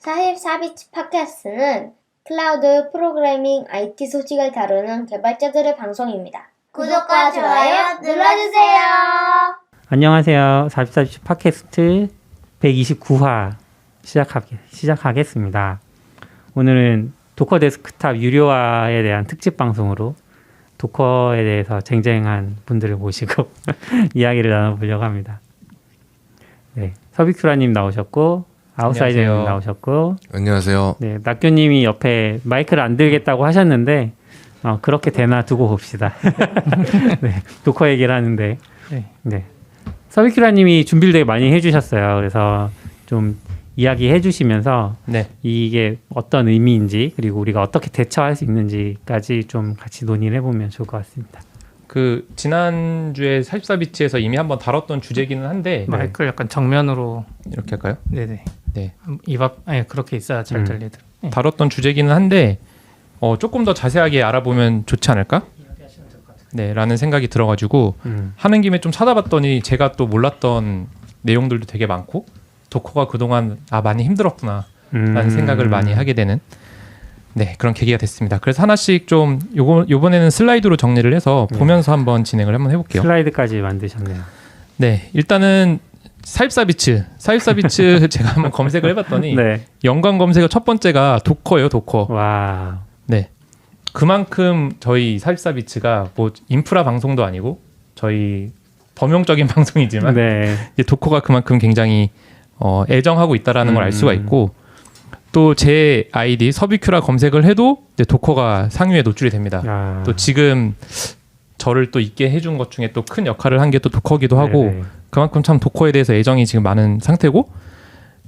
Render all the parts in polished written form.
44비치 팟캐스트는 클라우드 프로그래밍 IT 소식을 다루는 개발자들의 방송입니다. 구독과 좋아요 눌러주세요. 안녕하세요. 44비치 팟캐스트 129화 시작하겠습니다. 오늘은 도커 데스크탑 유료화에 대한 특집 방송으로 도커에 대해서 쟁쟁한 분들을 모시고 이야기를 나눠보려고 합니다. 네, 서비큐라님 나오셨고 아웃사이더님 나오셨고 안녕하세요. 네, 낙교님이 옆에 마이크를 안 들겠다고 하셨는데 그렇게 되나 두고 봅시다. 네, 도커 얘기를 하는데 네. 서비큐라님이 준비를 되게 많이 해주셨어요. 그래서 좀 이야기해 주시면서 이게 어떤 의미인지 그리고 우리가 어떻게 대처할 수 있는지까지 좀 같이 논의를 해보면 좋을 것 같습니다. 그 지난주에 44비치에서 이미 한번 다뤘던 주제기는 한데 마이크를 약간 정면으로 이렇게 할까요? 네네. 네. 그렇게 있어야 잘 들리더라고요. 네. 다뤘던 주제기는 한데 조금 더 자세하게 알아보면 좋지 않을까? 네, 라는 생각이 들어가지고 하는 김에 좀 찾아봤더니 제가 또 몰랐던 내용들도 되게 많고 도커가 그동안 많이 힘들었구나 라는 생각을 많이 하게 되는 그런 계기가 됐습니다. 그래서 하나씩 좀 요번에는 슬라이드로 정리를 해서 보면서 한번 진행을 한번 해볼게요. 슬라이드까지 만드셨네요. 네, 일단은 44비치 제가 한번 검색을 해봤더니 연관 검색어 첫 번째가 도커예요. 도커. 와. 네, 그만큼 저희 44비치가 뭐 인프라 방송도 아니고 저희 범용적인 방송이지만 이제 도커가 그만큼 굉장히 애정하고 있다라는 걸 알 수가 있고 또 제 아이디 서비큐라 검색을 해도 이제 도커가 상위에 노출이 됩니다. 또 지금 저를 또 있게 해준 것 중에 또 큰 역할을 한 게 또 도커기도 하고 그만큼 참 도커에 대해서 애정이 지금 많은 상태고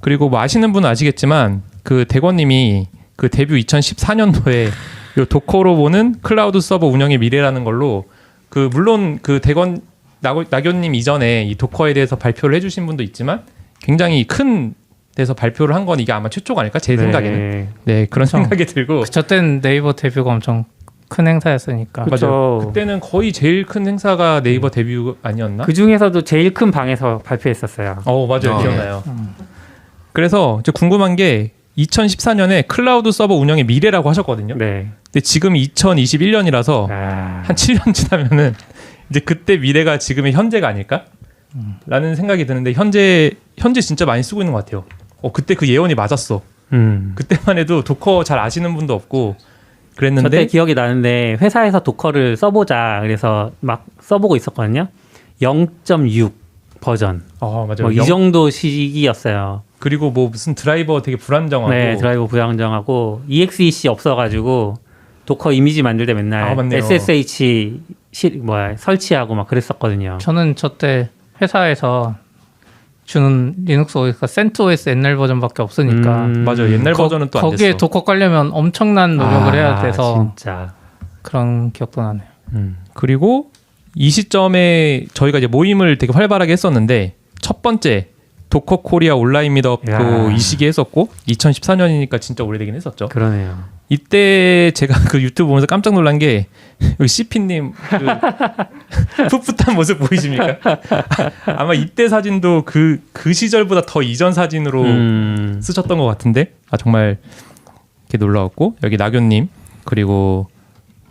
그리고 뭐 아시는 분은 아시겠지만 그 대권님이 그 데뷔 2014년도에 요 도커로 보는 클라우드 서버 운영의 미래라는 걸로 그 물론 그 대권 낙연님 이전에 이 도커에 대해서 발표를 해주신 분도 있지만 굉장히 큰 데서 발표를 한 건 이게 아마 최초가 아닐까 제 생각에는 그런 생각이 들고 저 때는 네이버 데뷔가 엄청 큰 행사였으니까 맞아요. 그때는 거의 제일 큰 행사가 네이버 데뷔 아니었나? 그 중에서도 제일 큰 방에서 발표했었어요. 맞아요. 기억나요. 그래서 이제 궁금한 게 2014년에 클라우드 서버 운영의 미래라고 하셨거든요. 근데 지금 2021년이라서 한 7년 지나면은 이제 그때 미래가 지금의 현재가 아닐까? 라는 생각이 드는데 현재 진짜 많이 쓰고 있는 것 같아요. 그때 그 예언이 맞았어. 그때만 해도 도커 잘 아시는 분도 없고 그랬는데 저때 기억이 나는데 회사에서 도커를 써보자 그래서 막 써보고 있었거든요. 0.6 버전. 맞아요. 이 정도 시기였어요. 그리고 뭐 무슨 드라이버 되게 불안정하고 드라이버 불안정하고 EXEC 없어가지고 도커 이미지 만들 때 맨날 SSH 설치하고 막 그랬었거든요. 저는 저때 회사에서 주는 리눅스 OS가 CentOS 옛날 버전밖에 없으니까 맞아요. 옛날 버전은 또 안 됐어. 거기에 도커 깔려면 엄청난 노력을 해야 돼서 진짜 그런 기억도 나네요. 그리고 이 시점에 저희가 이제 모임을 되게 활발하게 했었는데 첫 번째 도커 코리아 온라인 미트업도 이 시기에 했었고 2014년이니까 진짜 오래되긴 했었죠. 그러네요. 이때 제가 그 유튜브 보면서 깜짝 놀란 게 여기 CP님 그 풋풋한 모습 보이십니까? 아마 이때 사진도 그 시절보다 더 이전 사진으로 쓰셨던 것 같은데 정말 이렇게 놀라웠고 여기 낙연님 그리고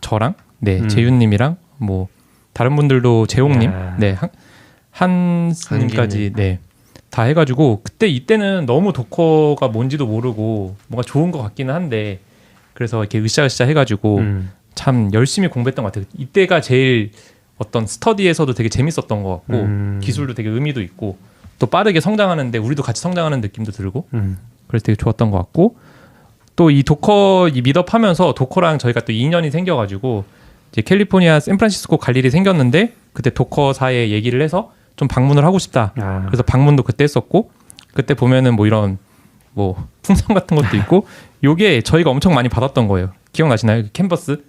저랑 재윤님이랑 뭐 다른 분들도 재홍님 한스님까지 다 해가지고 이때는 너무 도커가 뭔지도 모르고 뭔가 좋은 것 같기는 한데 그래서 이렇게 으쌰으쌰 해가지고 참 열심히 공부했던 것 같아요. 이때가 제일 어떤 스터디에서도 되게 재밌었던 것 같고 기술도 되게 의미도 있고 또 빠르게 성장하는데 우리도 같이 성장하는 느낌도 들고 그래서 되게 좋았던 것 같고 또 이 도커 이 미드업 하면서 도커랑 저희가 또 인연이 생겨가지고 이제 캘리포니아 샌프란시스코 갈 일이 생겼는데 그때 도커사에 얘기를 해서 좀 방문을 하고 싶다. 그래서 방문도 그때 했었고 그때 보면은 뭐 이런 뭐 풍선 같은 것도 있고 요게 저희가 엄청 많이 받았던 거예요. 기억나시나요? 캔버스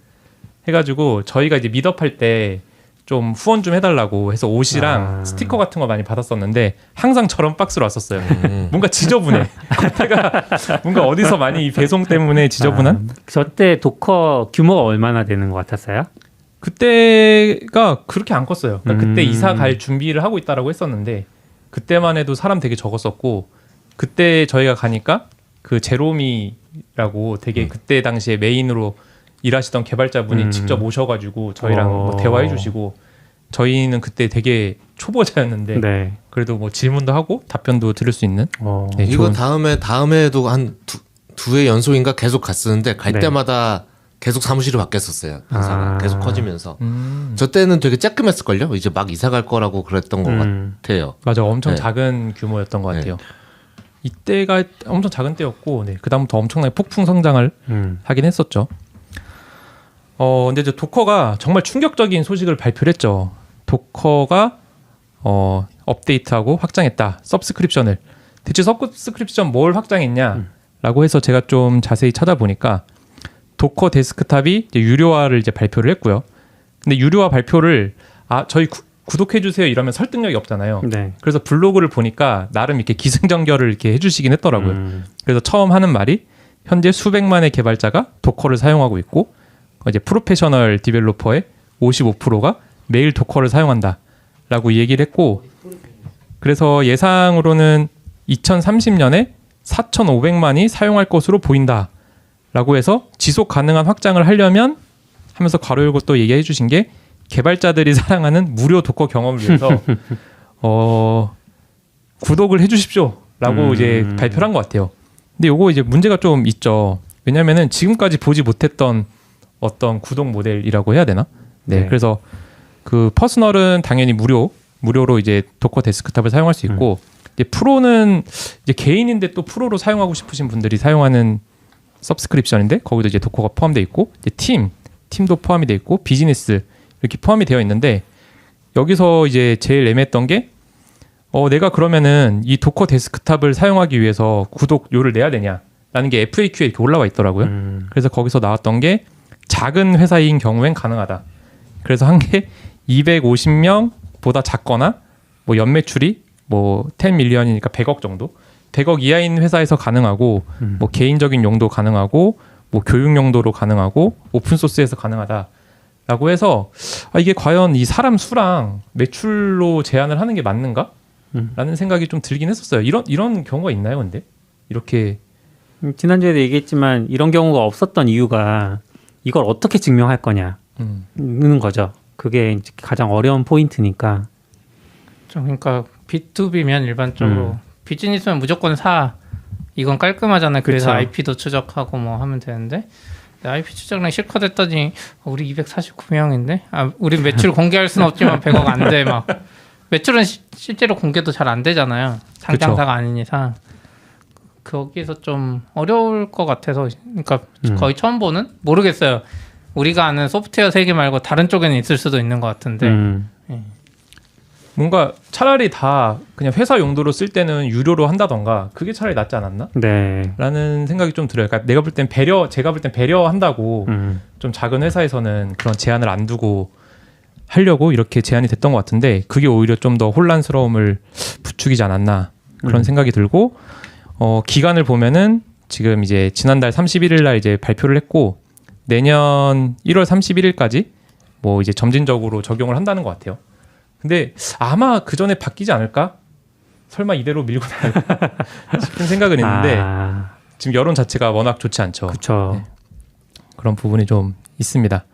해가지고 저희가 이제 미드업 할 때 좀 후원 좀 해달라고 해서 옷이랑 스티커 같은 거 많이 받았었는데 항상 저런 박스로 왔었어요. 뭔가 지저분해. 겉에가 뭔가 어디서 많이 배송 때문에 지저분한? 저때 도커 규모가 얼마나 되는 것 같았어요? 그때가 그렇게 안 컸어요. 그러니까 그때 이사 갈 준비를 하고 있다라고 했었는데 그때만 해도 사람 되게 적었었고 그때 저희가 가니까 그 제로미라고 되게 그때 당시에 메인으로 일하시던 개발자분이 직접 오셔가지고 저희랑 뭐 대화해주시고 저희는 그때 되게 초보자였는데 네. 그래도 뭐 질문도 하고 답변도 들을 수 있는 네, 이거 좋은- 다음에도 한 두 회 연속인가 계속 갔었는데 갈 네. 때마다 계속 사무실을 바뀌었었어요. 회사가 계속 커지면서. 저 때는 되게 쬐끔했을걸요. 이제 막 이사 갈 거라고 그랬던 것 같아요. 맞아 엄청 네. 작은 규모였던 것 네. 같아요. 이때가 엄청 작은 때였고 네, 그다음부터 엄청나게 폭풍 성장을 하긴 했었죠. 근데 이제 도커가 정말 충격적인 소식을 발표를 했죠. 도커가 업데이트하고 확장했다. 서브스크립션을. 대체 서브스크립션 뭘 확장했냐라고 해서 제가 좀 자세히 찾아보니까 도커 데스크탑이 이제 유료화를 이제 발표를 했고요. 근데 유료화 발표를 저희 구독해 주세요 이러면 설득력이 없잖아요. 네. 그래서 블로그를 보니까 나름 이렇게 기승전결을 이렇게 해주시긴 했더라고요. 그래서 처음 하는 말이 현재 수백만의 개발자가 도커를 사용하고 있고 이제 프로페셔널 디벨로퍼의 55%가 매일 도커를 사용한다라고 얘기를 했고 그래서 예상으로는 2030년에 4,500만이 사용할 것으로 보인다라고 해서 지속 가능한 확장을 하려면 하면서 괄호 열고 또 얘기해 주신 게 개발자들이 사랑하는 무료 도커 경험을 위해서 구독을 해주십시오라고 이제 발표를 한 것 같아요. 근데 요거 이제 문제가 좀 있죠. 왜냐면은 지금까지 보지 못했던 어떤 구독 모델이라고 해야 되나? 네. 네. 그래서 그 퍼스널은 당연히 무료로 이제 도커 데스크탑을 사용할 수 있고 이제 프로는 이제 개인인데 또 프로로 사용하고 싶으신 분들이 사용하는 서브스크립션인데 거기도 이제 도커가 포함되어 있고 이제 팀도 포함이 되어 있고 비즈니스 이렇게 포함이 되어 있는데 여기서 이제 제일 애매했던 게 내가 그러면은 이 도커 데스크탑을 사용하기 위해서 구독료를 내야 되냐라는 게 FAQ에 이렇게 올라와 있더라고요. 그래서 거기서 나왔던 게 작은 회사인 경우엔 가능하다. 그래서 한 게 250명보다 작거나 뭐 연매출이 뭐 10밀리언이니까 100억 정도 100억 이하인 회사에서 가능하고 뭐 개인적인 용도 가능하고 뭐 교육 용도로 가능하고 오픈소스에서 가능하다라고 해서 이게 과연 이 사람 수랑 매출로 제한을 하는 게 맞는가? 라는 생각이 좀 들긴 했었어요. 이런 경우가 있나요, 근데? 이렇게 지난주에도 얘기했지만 이런 경우가 없었던 이유가 이걸 어떻게 증명할 거냐는 거죠. 그게 이제 가장 어려운 포인트니까. 좀 그러니까 B2B면 일반적으로 비즈니스면 무조건 사. 이건 깔끔하잖아요. 그래서 그쵸. IP도 추적하고 뭐 하면 되는데 IP 추적량 실컷했더니 우리 249명인데 우리 매출 공개할 수는 없지만 100억 안 돼 막. 매출은 실제로 공개도 잘 안 되잖아요. 상장사가 아닌 이상. 거기서 좀 어려울 것 같아서 그러니까 거의 처음 보는? 모르겠어요. 우리가 아는 소프트웨어 세계 말고 다른 쪽에는 있을 수도 있는 것 같은데 뭔가 차라리 다 그냥 회사 용도로 쓸 때는 유료로 한다던가 그게 차라리 낫지 않았나? 네. 라는 생각이 좀 들어요. 그러니까 제가 볼 땐 배려한다고 좀 작은 회사에서는 그런 제한을 안 두고 하려고 이렇게 제한이 됐던 것 같은데 그게 오히려 좀 더 혼란스러움을 부추기지 않았나 그런 생각이 들고 기간을 보면은 지금 이제 지난달 31일 날 이제 발표를 했고 내년 1월 31일까지 뭐 이제 점진적으로 적용을 한다는 것 같아요. 근데 아마 그 전에 바뀌지 않을까? 설마 이대로 밀고 나갈까 싶은 생각은 있는데 지금 여론 자체가 워낙 좋지 않죠. 그렇죠. 네. 그런 부분이 좀 있습니다.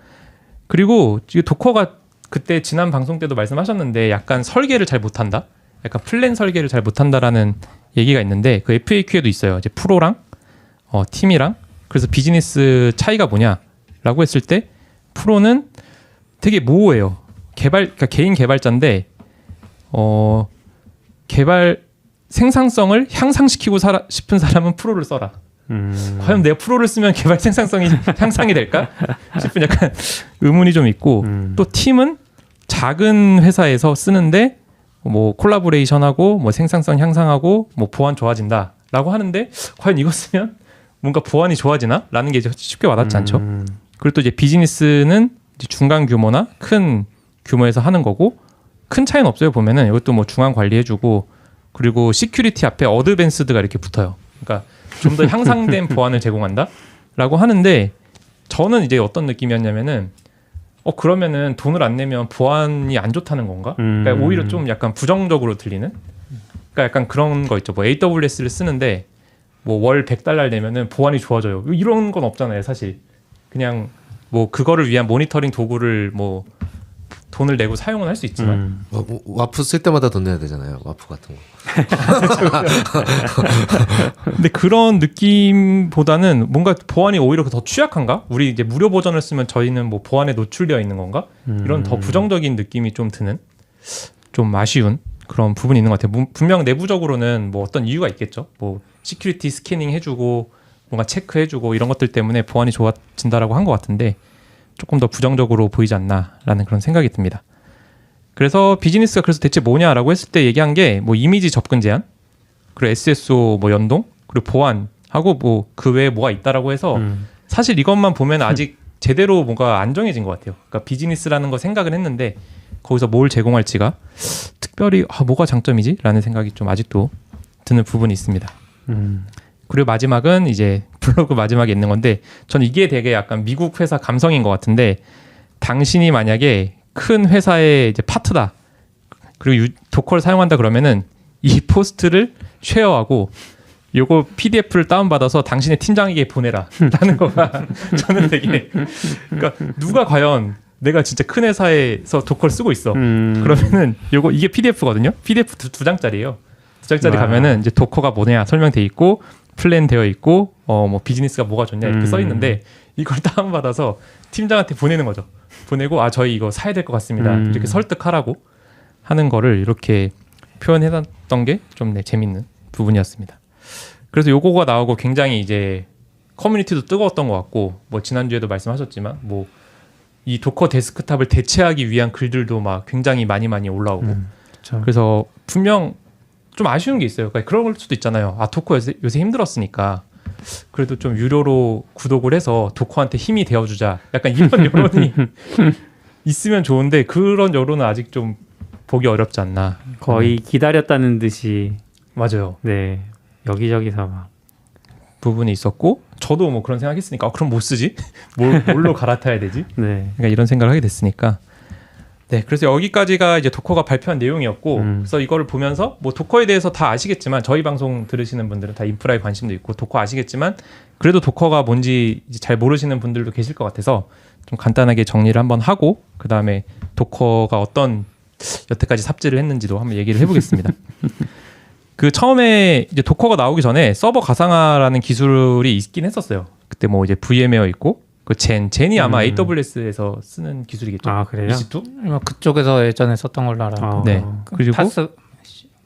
그리고 이 도커가 그때 지난 방송 때도 말씀하셨는데 약간 설계를 잘 못한다? 약간 플랜 설계를 잘 못한다라는 얘기가 있는데 그 FAQ에도 있어요. 이제 프로랑 팀이랑 그래서 비즈니스 차이가 뭐냐라고 했을 때 프로는 되게 모호해요. 그러니까 개인 개발자인데 개발 생산성을 향상시키고 싶은 사람은 프로를 써라. 과연 내가 프로를 쓰면 개발 생산성이 향상이 될까 싶은 약간 의문이 좀 있고 또 팀은 작은 회사에서 쓰는데 뭐 콜라보레이션하고 뭐 생산성 향상하고 뭐 보안 좋아진다라고 하는데 과연 이거 쓰면 뭔가 보안이 좋아지나? 라는 게 쉽게 와닿지 않죠. 그리고 또 이제 비즈니스는 이제 중간 규모나 큰 규모에서 하는 거고 큰 차이는 없어요. 보면은 이것도 뭐 중앙 관리해주고 그리고 시큐리티 앞에 어드밴스드가 이렇게 붙어요. 그러니까 좀 더 향상된 보안을 제공한다라고 하는데 저는 이제 어떤 느낌이었냐면은 그러면은 돈을 안 내면 보안이 안 좋다는 건가? 그러니까 오히려 좀 약간 부정적으로 들리는. 그러니까 약간 그런 거 있죠. 뭐 AWS를 쓰는데 뭐 월 100달러를 내면은 보안이 좋아져요. 이런 건 없잖아요, 사실. 그냥 뭐 그거를 위한 모니터링 도구를 뭐 돈을 내고 사용은 할 수 있지만 와프 쓸 때마다 돈 내야 되잖아요. 와프 같은 거. 근데 그런 느낌보다는 뭔가 보안이 오히려 더 취약한가? 우리 이제 무료 버전을 쓰면 저희는 뭐 보안에 노출되어 있는 건가? 이런 더 부정적인 느낌이 좀 드는 좀 아쉬운 그런 부분이 있는 것 같아요. 분명 내부적으로는 뭐 어떤 이유가 있겠죠. 뭐 시큐리티 스캐닝 해주고 뭔가 체크해주고 이런 것들 때문에 보안이 좋아진다라고 한 것 같은데 조금 더 부정적으로 보이지 않나라는 그런 생각이 듭니다. 그래서 비즈니스가 그래서 대체 뭐냐라고 했을 때 얘기한 게 뭐 이미지 접근 제한, 그리고 SSO 뭐 연동, 그리고 보안하고 뭐 그 외에 뭐가 있다라고 해서 사실 이것만 보면 아직 제대로 뭔가 안 정해진 것 같아요. 그러니까 비즈니스라는 거 생각은 했는데 거기서 뭘 제공할지가 특별히 뭐가 장점이지라는 생각이 좀 아직도 드는 부분이 있습니다. 그리고 마지막은 이제 블로그 마지막에 있는 건데 저는 이게 되게 약간 미국 회사 감성인 것 같은데 당신이 만약에 큰 회사의 이제 파트다 그리고 도커를 사용한다 그러면은 이 포스트를 쉐어하고 요거 PDF를 다운받아서 당신의 팀장에게 보내라 라는 거가 저는 되게 그러니까 누가 과연 내가 진짜 큰 회사에서 도커를 쓰고 있어 그러면은 요거 이게 PDF거든요. PDF 두 장짜리예요. 두 장짜리 가면은 이제 도커가 뭐냐 설명돼 있고 플랜 되어 있고 뭐 비즈니스가 뭐가 좋냐 이렇게 써 있는데 이걸 다운받아서 팀장한테 보내는 거죠. 보내고 저희 이거 사야 될 것 같습니다. 이렇게 설득하라고 하는 거를 이렇게 표현해놨던 게 좀 재밌는 부분이었습니다. 그래서 요거가 나오고 굉장히 이제 커뮤니티도 뜨거웠던 것 같고 뭐 지난주에도 말씀하셨지만 뭐 이 도커 데스크탑을 대체하기 위한 글들도 막 굉장히 많이 올라오고 그래서 분명 좀 아쉬운 게 있어요. 그러니까 그런 걸 수도 있잖아요. 도커 요새 힘들었으니까 그래도 좀 유료로 구독을 해서 도커한테 힘이 되어주자. 약간 이런 여론이 있으면 좋은데 그런 여론은 아직 좀 보기 어렵지 않나. 거의 기다렸다는 듯이 맞아요. 네 여기저기서 막 부분이 있었고 저도 뭐 그런 생각했으니까 그럼 못 쓰지? 뭘로 갈아타야 되지? 네. 그러니까 이런 생각을 하게 됐으니까. 네, 그래서 여기까지가 이제 도커가 발표한 내용이었고, 그래서 이거를 보면서 뭐 도커에 대해서 다 아시겠지만 저희 방송 들으시는 분들은 다 인프라에 관심도 있고 도커 아시겠지만 그래도 도커가 뭔지 이제 잘 모르시는 분들도 계실 것 같아서 좀 간단하게 정리를 한번 하고 그 다음에 도커가 어떤 여태까지 삽질을 했는지도 한번 얘기를 해보겠습니다. 그 처음에 이제 도커가 나오기 전에 서버 가상화라는 기술이 있긴 했었어요. 그때 뭐 이제 VM웨어 있고. 그 젠이 아마 AWS에서 쓰는 기술이겠죠. 그래요? EC2? 그쪽에서 예전에 썼던 걸로 알아요. 네. 그리고 파스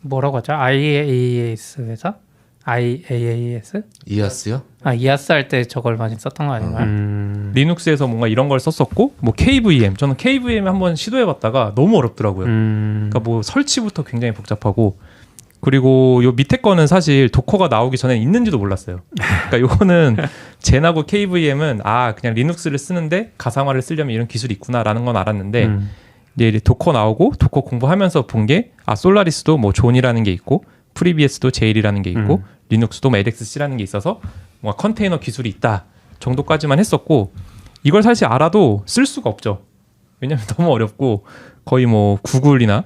뭐라고 하죠? IaaS 회사? IaaS? 이아스요? 이아스 할 때 저걸 많이 썼던 거 아닌가요? 리눅스에서 뭔가 이런 걸 썼었고 뭐 KVM 저는 KVM 한번 시도해봤다가 너무 어렵더라고요. 그러니까 뭐 설치부터 굉장히 복잡하고 그리고 요 밑에 거는 사실 도커가 나오기 전에 있는지도 몰랐어요. 그러니까 요거는 젠하고 KVM은 그냥 리눅스를 쓰는데 가상화를 쓰려면 이런 기술이 있구나라는 건 알았는데 이제 도커 나오고 도커 공부하면서 본 게 솔라리스도 뭐 존이라는 게 있고 프리비에스도 제일이라는 게 있고 리눅스도 뭐 LXC라는 게 있어서 뭔가 컨테이너 기술이 있다 정도까지만 했었고 이걸 사실 알아도 쓸 수가 없죠. 왜냐면 너무 어렵고 거의 뭐 구글이나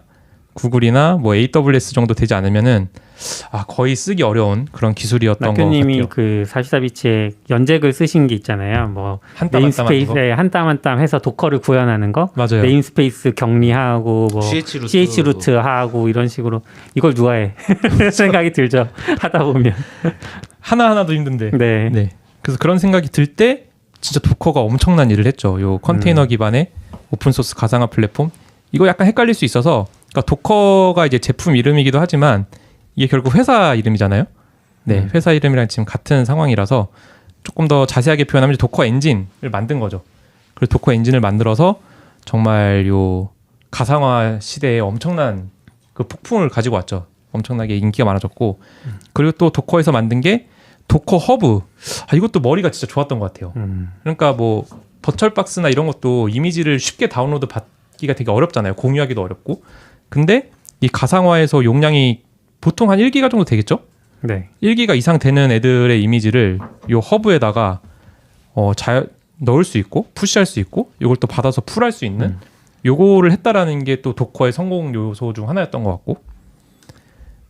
뭐 AWS 정도 되지 않으면은 거의 쓰기 어려운 그런 기술이었던 것 같아요. 낙교님이 그 44비치에 연잭을 쓰신 게 있잖아요. 뭐 한 땀 네임스페이스에 한 땀 한 땀 해서 도커를 구현하는 거, 맞아요. 네임스페이스 격리하고 뭐 CH 루트 하고 이런 식으로 이걸 누가 해? 생각이 들죠. 하다 보면 하나하나도 힘든데. 네. 그래서 그런 생각이 들 때 진짜 도커가 엄청난 일을 했죠. 요 컨테이너 기반의 오픈 소스 가상화 플랫폼. 이거 약간 헷갈릴 수 있어서 그러니까 도커가 이제 제품 이름이기도 하지만 이게 결국 회사 이름이잖아요. 네, 회사 이름이랑 지금 같은 상황이라서 조금 더 자세하게 표현하면 도커 엔진을 만든 거죠. 그래서 도커 엔진을 만들어서 정말 요 가상화 시대에 엄청난 그 폭풍을 가지고 왔죠. 엄청나게 인기가 많아졌고 그리고 또 도커에서 만든 게 도커 허브. 이것도 머리가 진짜 좋았던 것 같아요. 그러니까 뭐 버추얼박스나 이런 것도 이미지를 쉽게 다운로드 받기가 되게 어렵잖아요. 공유하기도 어렵고. 근데 이 가상화에서 용량이 보통 한 1기가 정도 되겠죠? 네. 1기가 이상 되는 애들의 이미지를 요 허브에다가 넣을 수 있고 푸시할 수 있고 이걸 또 받아서 풀할 수 있는 요거를 했다라는 게 또 도커의 성공 요소 중 하나였던 것 같고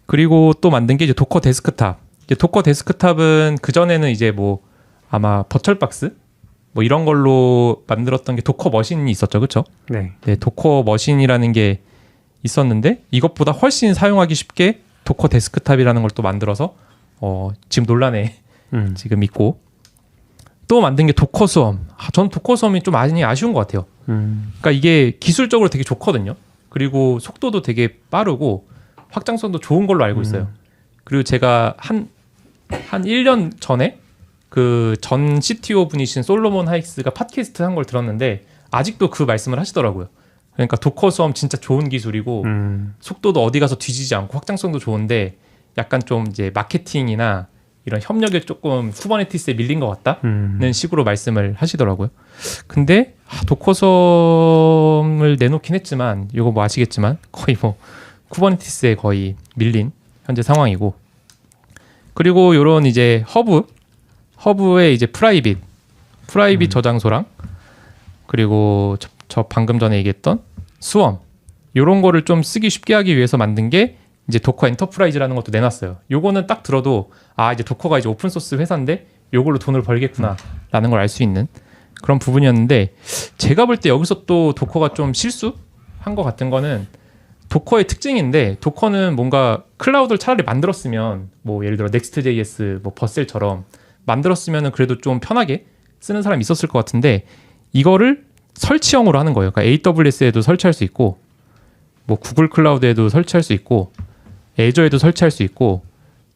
그리고 또 만든 게 이제 도커 데스크탑. 이제 도커 데스크탑은 그 전에는 이제 뭐 아마 버철박스 뭐 이런 걸로 만들었던 게 도커 머신이 있었죠, 그렇죠? 네. 네, 도커 머신이라는 게 있었는데 이것보다 훨씬 사용하기 쉽게 도커 데스크탑이라는 걸 또 만들어서 지금 논란에 지금 있고 또 만든 게 도커 수험. 전 도커 수험이 좀 많이 아쉬운 것 같아요. 그러니까 이게 기술적으로 되게 좋거든요. 그리고 속도도 되게 빠르고 확장성도 좋은 걸로 알고 있어요. 그리고 제가 한 1년 전에 그 전 CTO 분이신 솔로몬 하이스가 팟캐스트 한 걸 들었는데 아직도 그 말씀을 하시더라고요. 그러니까 도커 수험 진짜 좋은 기술이고 속도도 어디 가서 뒤지지 않고 확장성도 좋은데 약간 좀 이제 마케팅이나 이런 협력에 조금 쿠버네티스에 밀린 것 같다는 식으로 말씀을 하시더라고요. 근데 도커 수험을 내놓긴 했지만 이거 뭐 아시겠지만 거의 뭐 쿠버네티스에 거의 밀린 현재 상황이고 그리고 요런 이제 허브의 이제 프라이빗 저장소랑 그리고 저 방금 전에 얘기했던 수험 요런 거를 좀 쓰기 쉽게 하기 위해서 만든 게 이제 도커 엔터프라이즈라는 것도 내놨어요. 요거는 딱 들어도 이제 도커가 이제 오픈 소스 회사인데 요걸로 돈을 벌겠구나라는 걸 알 수 있는 그런 부분이었는데 제가 볼 때 여기서 또 도커가 좀 실수한 것 같은 거는 도커의 특징인데 도커는 뭔가 클라우드를 차라리 만들었으면 뭐 예를 들어 넥스트.js 뭐 버셀처럼 만들었으면은 그래도 좀 편하게 쓰는 사람이 있었을 것 같은데 이거를 설치형으로 하는 거예요. 그러니까 AWS에도 설치할 수 있고 뭐 구글 클라우드에도 설치할 수 있고 애저에도 설치할 수 있고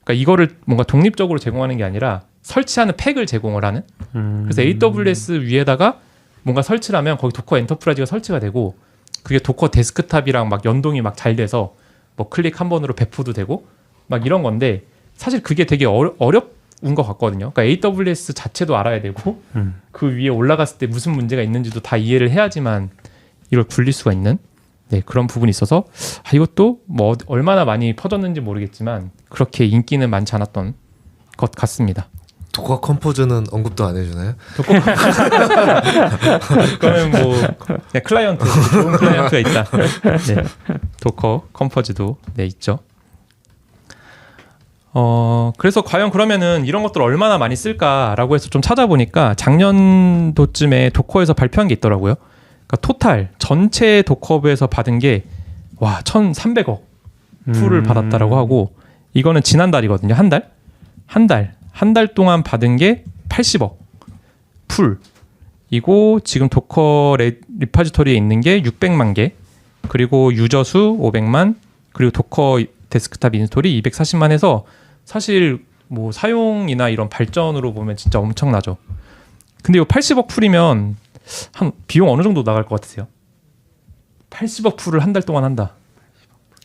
그러니까 이거를 뭔가 독립적으로 제공하는 게 아니라 설치하는 팩을 제공을 하는 그래서 AWS 위에다가 뭔가 설치를 하면 거기 도커 엔터프라이즈가 설치가 되고 그게 도커 데스크탑이랑 막 연동이 막 잘 돼서 뭐 클릭 한 번으로 배포도 되고 막 이런 건데 사실 그게 되게 어려운 것 같거든요. 그러니까 AWS 자체도 알아야 되고 그 위에 올라갔을 때 무슨 문제가 있는지도 다 이해를 해야지만 이걸 굴릴 수가 있는 그런 부분이 있어서 이것도 뭐 얼마나 많이 퍼졌는지 모르겠지만 그렇게 인기는 많지 않았던 것 같습니다. 도커 컴포즈는 언급도 안 해주나요? 그거는 뭐 그냥 클라이언트 좋은 클라이언트가 있다. 네. 도커 컴포즈도 있죠. 그래서 과연 그러면은 이런 것들 얼마나 많이 쓸까라고 해서 좀 찾아보니까 작년도쯤에 도커에서 발표한 게 있더라고요. 그러니까 토탈 전체 도커브에서 받은 게 1,300억 풀을 받았다라고 하고 이거는 지난달이거든요. 한 달 동안 받은 게 80억 풀이고 지금 도커 리파지토리에 있는 게 600만 개 그리고 유저 수 500만 그리고 도커 데스크탑 인스톨이 240만 해서 사실 뭐 사용이나 이런 발전으로 보면 진짜 엄청나죠. 근데 이거 80억 풀이면 한 비용 어느 정도 나갈 것 같으세요? 80억 풀을 한 달 동안 한다.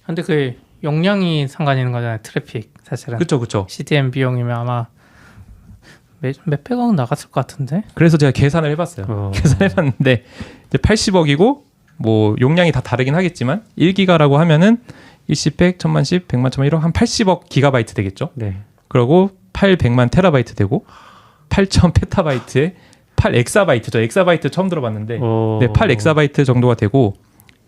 근데 그 용량이 상관이 있는 거잖아요. 트래픽 사실은. 그렇죠. CDN 비용이면 아마 몇백억 나갔을 것 같은데. 그래서 제가 계산을 해봤어요. 계산해봤는데 이제 80억이고 뭐 용량이 다 다르긴 하겠지만 1기가라고 하면은 1십 100, 1000만 10, 100만 1000만 1억 한 80억 기가바이트 되겠죠. 네. 그리고 100만 테라바이트 되고 8,000 페타바이트에 8 엑사바이트죠. 엑사바이트 처음 들어봤는데 8 엑사바이트 정도가 되고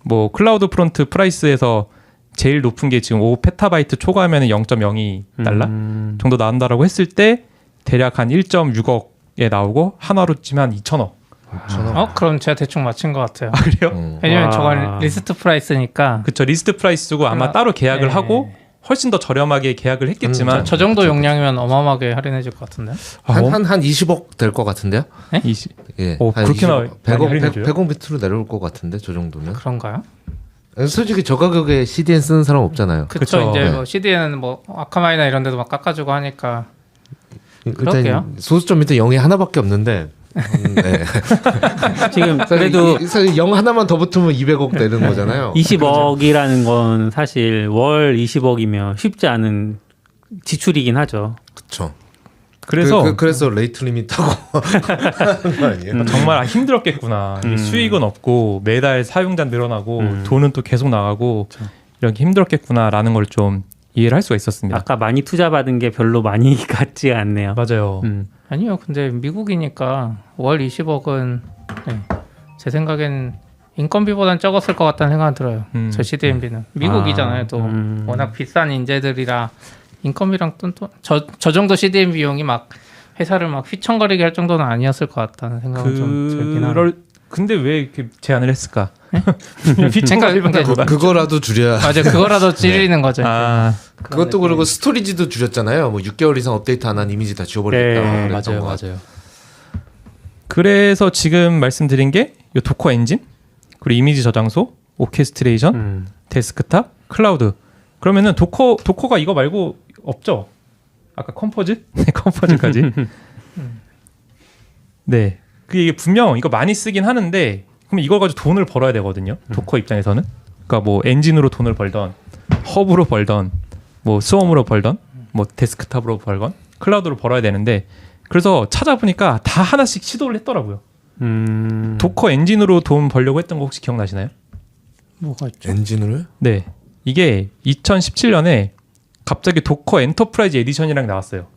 뭐 클라우드 프론트 프라이스에서 제일 높은 게 지금 5 페타바이트 초과하면 0.02 달러 정도 나온다라고 했을 때 대략 한 1.6억에 나오고 한화로 치면 한 2천억. 그럼 제가 대충 맞힌 것 같아요. 그래요? 왜냐면 저건 리스트 프라이스니까. 그렇죠. 리스트 프라이스고 아마 따로 계약을 하고 훨씬 더 저렴하게 계약을 했겠지만 저 정도 용량이면 어마어마하게 할인해 줄 것 같은데. 한 20억 될 것 같은데요? 20. 예. 그렇게 100억 밑으로 내려올 것 같은데 저 정도면. 그런가요? 솔직히 저 가격에 CDN 쓰는 사람 없잖아요. 그렇죠. 이제 뭐 CDN은 뭐 아카마이나 이런 데도 막 깎아주고 하니까. 일단 소수점 밑에 0이 하나밖에 없는데 네. 지금 그래도 사실 0 하나만 더 붙으면 200억 되는 거잖아요. 20억이라는 건 사실 월 20억이면 쉽지 않은 지출이긴 하죠. 그렇죠. 그래서 그래서 레이트 리밋하고 하는 거 아니에요? 정말 힘들었겠구나. 수익은 없고 매달 사용자 늘어나고 돈은 또 계속 나가고 이렇게 힘들었겠구나라는 걸 좀 이해를 할 수가 있었습니다. 아까 많이 투자받은 게 별로 많이 같지 않네요. 맞아요. 아니요. 근데 미국이니까 월 20억은 제 생각엔 인건비보단 적었을 것 같다는 생각이 들어요. 저 CDN비는 미국이잖아요. 또 워낙 비싼 인재들이라 인건비랑 저 정도 CDN 비용이 막 회사를 막 휘청거리게 할 정도는 아니었을 것 같다는 생각은 좀 들긴 하네요. 근데 왜 이렇게 제안을 했을까? 그러니까 그거라도 줄여야. 맞아, 그거라도 찌르는 거죠. 아, 그것도 그리고 스토리지도 줄였잖아요. 뭐 6개월 이상 업데이트 안 한 이미지 다 지워버리겠다. 네, 그랬던 거. 맞아요. 그래서 지금 말씀드린 게 이 도커 엔진, 그리고 이미지 저장소, 오케스트레이션, 데스크탑, 클라우드. 그러면은 도커가 이거 말고 없죠? 아까 컴포즈? 네, 컴포즈까지. 네. 그게 분명 이거 많이 쓰긴 하는데 그럼 이걸 가지고 돈을 벌어야 되거든요. 도커 입장에서는. 그러니까 뭐 엔진으로 돈을 벌던, 허브로 벌던, 뭐 스웜으로 벌던, 뭐 데스크탑으로 벌건, 클라우드로 벌어야 되는데 그래서 찾아보니까 다 하나씩 시도를 했더라고요. 도커 엔진으로 돈 벌려고 했던 거 혹시 기억나시나요? 뭐가 있죠? 엔진을? 네. 이게 2017년에 갑자기 도커 엔터프라이즈 에디션이랑 나왔어요.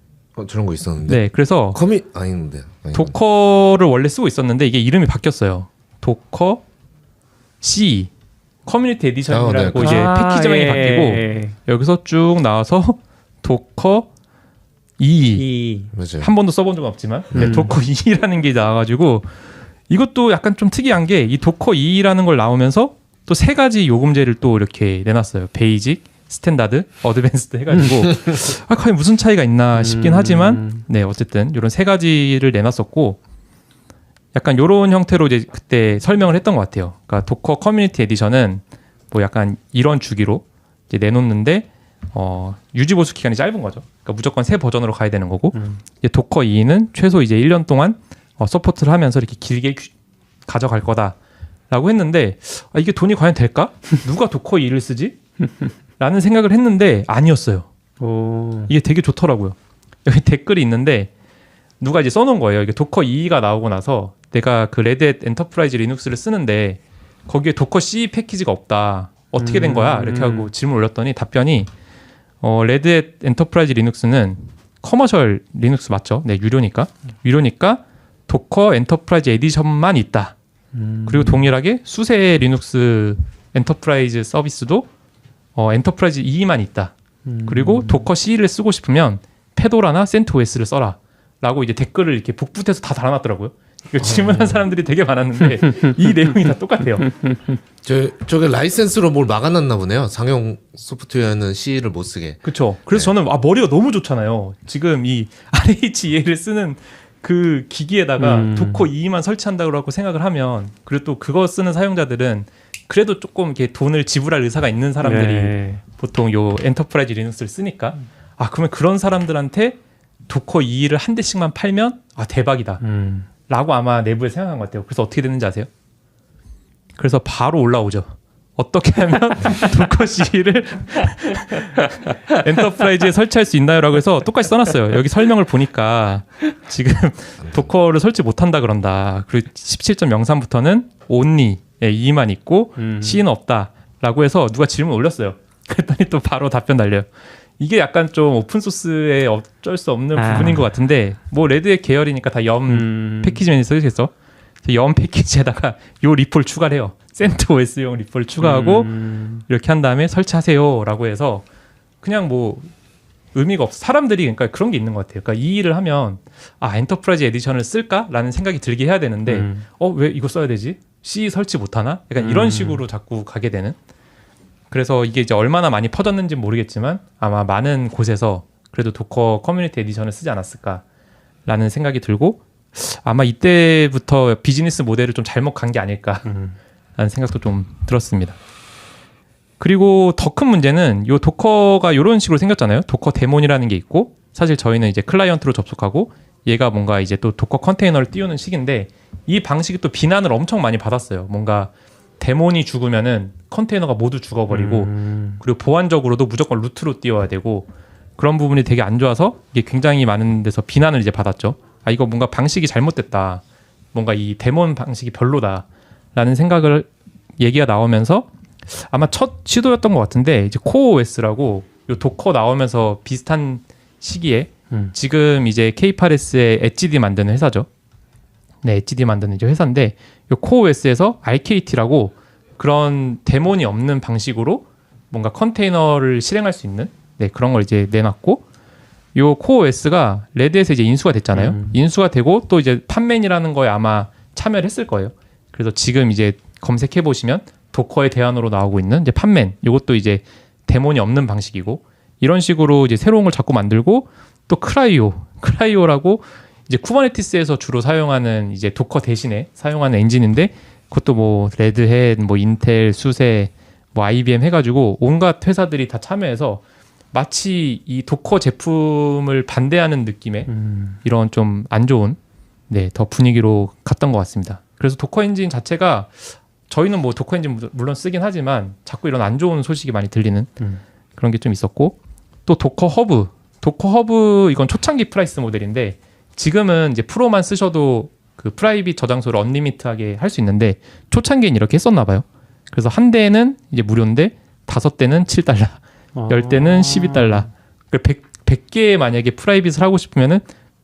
저런 거 있었는데. 네. 그래서 아닌데. 도커를 원래 쓰고 있었는데 이게 이름이 바뀌었어요. 도커 C 커뮤니티 에디션이라고 네. 이제 패키지명이 바뀌고 여기서 쭉 나와서 도커 E 맞아요. 한 번도 써본 적은 없지만 네, 도커 E라는 게 나와가지고 이것도 약간 좀 특이한 게 이 도커 E라는 걸 나오면서 또 세 가지 요금제를 또 이렇게 내놨어요. 베이직, 스탠다드, 어드밴스드 해가지고 과연 무슨 차이가 있나 싶긴 하지만 네 어쨌든 이런 세 가지를 내놨었고 약간 이런 형태로 이제 그때 설명을 했던 것 같아요. 그러니까 도커 커뮤니티 에디션은 뭐 약간 이런 주기로 이제 내놓는데 유지 보수 기간이 짧은 거죠. 그러니까 무조건 새 버전으로 가야 되는 거고 이제 도커 2는 최소 이제 1년 동안 서포트를 하면서 이렇게 길게 가져갈 거다라고 했는데 이게 돈이 과연 될까? 누가 도커 2를 쓰지? 라는 생각을 했는데 아니었어요. 이게 되게 좋더라고요. 여기 댓글이 있는데 누가 이제 써놓은 거예요. 이게 도커 2가 나오고 나서 내가 그 레드햇 엔터프라이즈 리눅스를 쓰는데 거기에 도커 C 패키지가 없다. 어떻게 된 거야? 이렇게 하고 질문 올렸더니 답변이 레드햇 엔터프라이즈 리눅스는 커머셜 리눅스 맞죠? 네, 유료니까 도커 엔터프라이즈 에디션만 있다. 그리고 동일하게 수세 리눅스 엔터프라이즈 서비스도 엔터프라이즈 2만 있다. 그리고 도커 C를 쓰고 싶으면 페도라나 센트OS를 써라. 라고 이제 댓글을 이렇게 북붙여서 다 달아놨더라고요. 질문한 사람들이 되게 많았는데 이 내용이 다 똑같아요. 저게 라이센스로 뭘 막아놨나 보네요. 상용 소프트웨어는 C를 못 쓰게. 그렇죠. 그래서 저는 머리가 너무 좋잖아요. 지금 이 RHEA를 쓰는 그 기기에다가 도커 2만 설치한다고 생각을 하면 그리고 또 그거 쓰는 사용자들은 그래도 조금 이렇게 돈을 지불할 의사가 있는 사람들이 보통 요 엔터프라이즈 리눅스를 쓰니까 그러면 그런 사람들한테 도커 2를 한 대씩만 팔면 대박이다 라고 아마 내부에 생각한 것 같아요. 그래서 어떻게 됐는지 아세요? 그래서 바로 올라오죠. 어떻게 하면 도커 C를 엔터프라이즈에 설치할 수 있나요? 라고 해서 똑같이 써놨어요. 여기 설명을 보니까 지금 도커를 설치 못한다 그런다. 그리고 17.03부터는 only 2만 있고 C는 없다 라고 해서 누가 질문 올렸어요. 그랬더니 또 바로 답변 달려요. 이게 약간 좀 오픈소스의 어쩔 수 없는 부분인 것 같은데 뭐 레드의 계열이니까 다 염 패키지맨이 써있겠어. 염 패키지에다가 요 리폴 추가를 해요. 센트OS용 리폴 추가하고 이렇게 한 다음에 설치하세요 라고 해서 그냥 뭐 의미가 없어. 사람들이 그러니까 그런 게 있는 것 같아요. 그러니까 이 일을 하면 엔터프라이즈 에디션을 쓸까라는 생각이 들게 해야 되는데 왜 이거 써야 되지? C 설치 못하나? 약간 이런 식으로 자꾸 가게 되는. 그래서 이게 이제 얼마나 많이 퍼졌는지 모르겠지만 아마 많은 곳에서 그래도 도커 커뮤니티 에디션을 쓰지 않았을까라는 생각이 들고 아마 이때부터 비즈니스 모델을 좀 잘못 간 게 아닐까라는 생각도 좀 들었습니다. 그리고 더 큰 문제는 이 도커가 이런 식으로 생겼잖아요. 도커 데몬이라는 게 있고 사실 저희는 이제 클라이언트로 접속하고 얘가 뭔가 이제 또 도커 컨테이너를 띄우는 식인데 이 방식이 또 비난을 엄청 많이 받았어요. 뭔가 데몬이 죽으면은 컨테이너가 모두 죽어버리고 그리고 보안적으로도 무조건 루트로 띄워야 되고 그런 부분이 되게 안 좋아서 이게 굉장히 많은 데서 비난을 이제 받았죠. 이거 뭔가 방식이 잘못됐다. 뭔가 이 데몬 방식이 별로다라는 생각을 얘기가 나오면서 아마 첫 시도였던 것 같은데 이제 코어OS라고 요 도커 나오면서 비슷한 시기에 지금 이제 K8S의 엣지디 만드는 회사죠. 네, 엣지디 만드는 이제 회사인데 요 코어OS에서 RKT라고 그런 데몬이 없는 방식으로 뭔가 컨테이너를 실행할 수 있는 네, 그런 걸 이제 내놨고 요 코어OS가 레드에서 이제 인수가 됐잖아요. 인수가 되고 또 이제 판맨이라는 거에 아마 참여를 했을 거예요. 그래서 지금 이제 검색해 보시면 도커의 대안으로 나오고 있는 이제 판맨, 이것도 이제 데몬이 없는 방식이고 이런 식으로 이제 새로운 걸 자꾸 만들고 또 크라이오라고 이제 쿠버네티스에서 주로 사용하는 이제 도커 대신에 사용하는 엔진인데 그것도 뭐 레드햇, 뭐 인텔, 수세, 뭐 IBM 해가지고 온갖 회사들이 다 참여해서 마치 이 도커 제품을 반대하는 느낌의 이런 좀 안 좋은 네, 더 분위기로 갔던 것 같습니다. 그래서 도커 엔진 자체가 저희는 뭐 도커 엔진 물론 쓰긴 하지만 자꾸 이런 안 좋은 소식이 많이 들리는 그런 게 좀 있었고 또 도커 허브 이건 초창기 프라이스 모델인데 지금은 이제 프로만 쓰셔도 그 프라이빗 저장소를 언리미트하게 할 수 있는데 초창기엔 이렇게 했었나 봐요. 그래서 한 대는 이제 무료인데 5대는 $7, 10대는 $12. 100개 만약에 프라이빗을 하고 싶으면은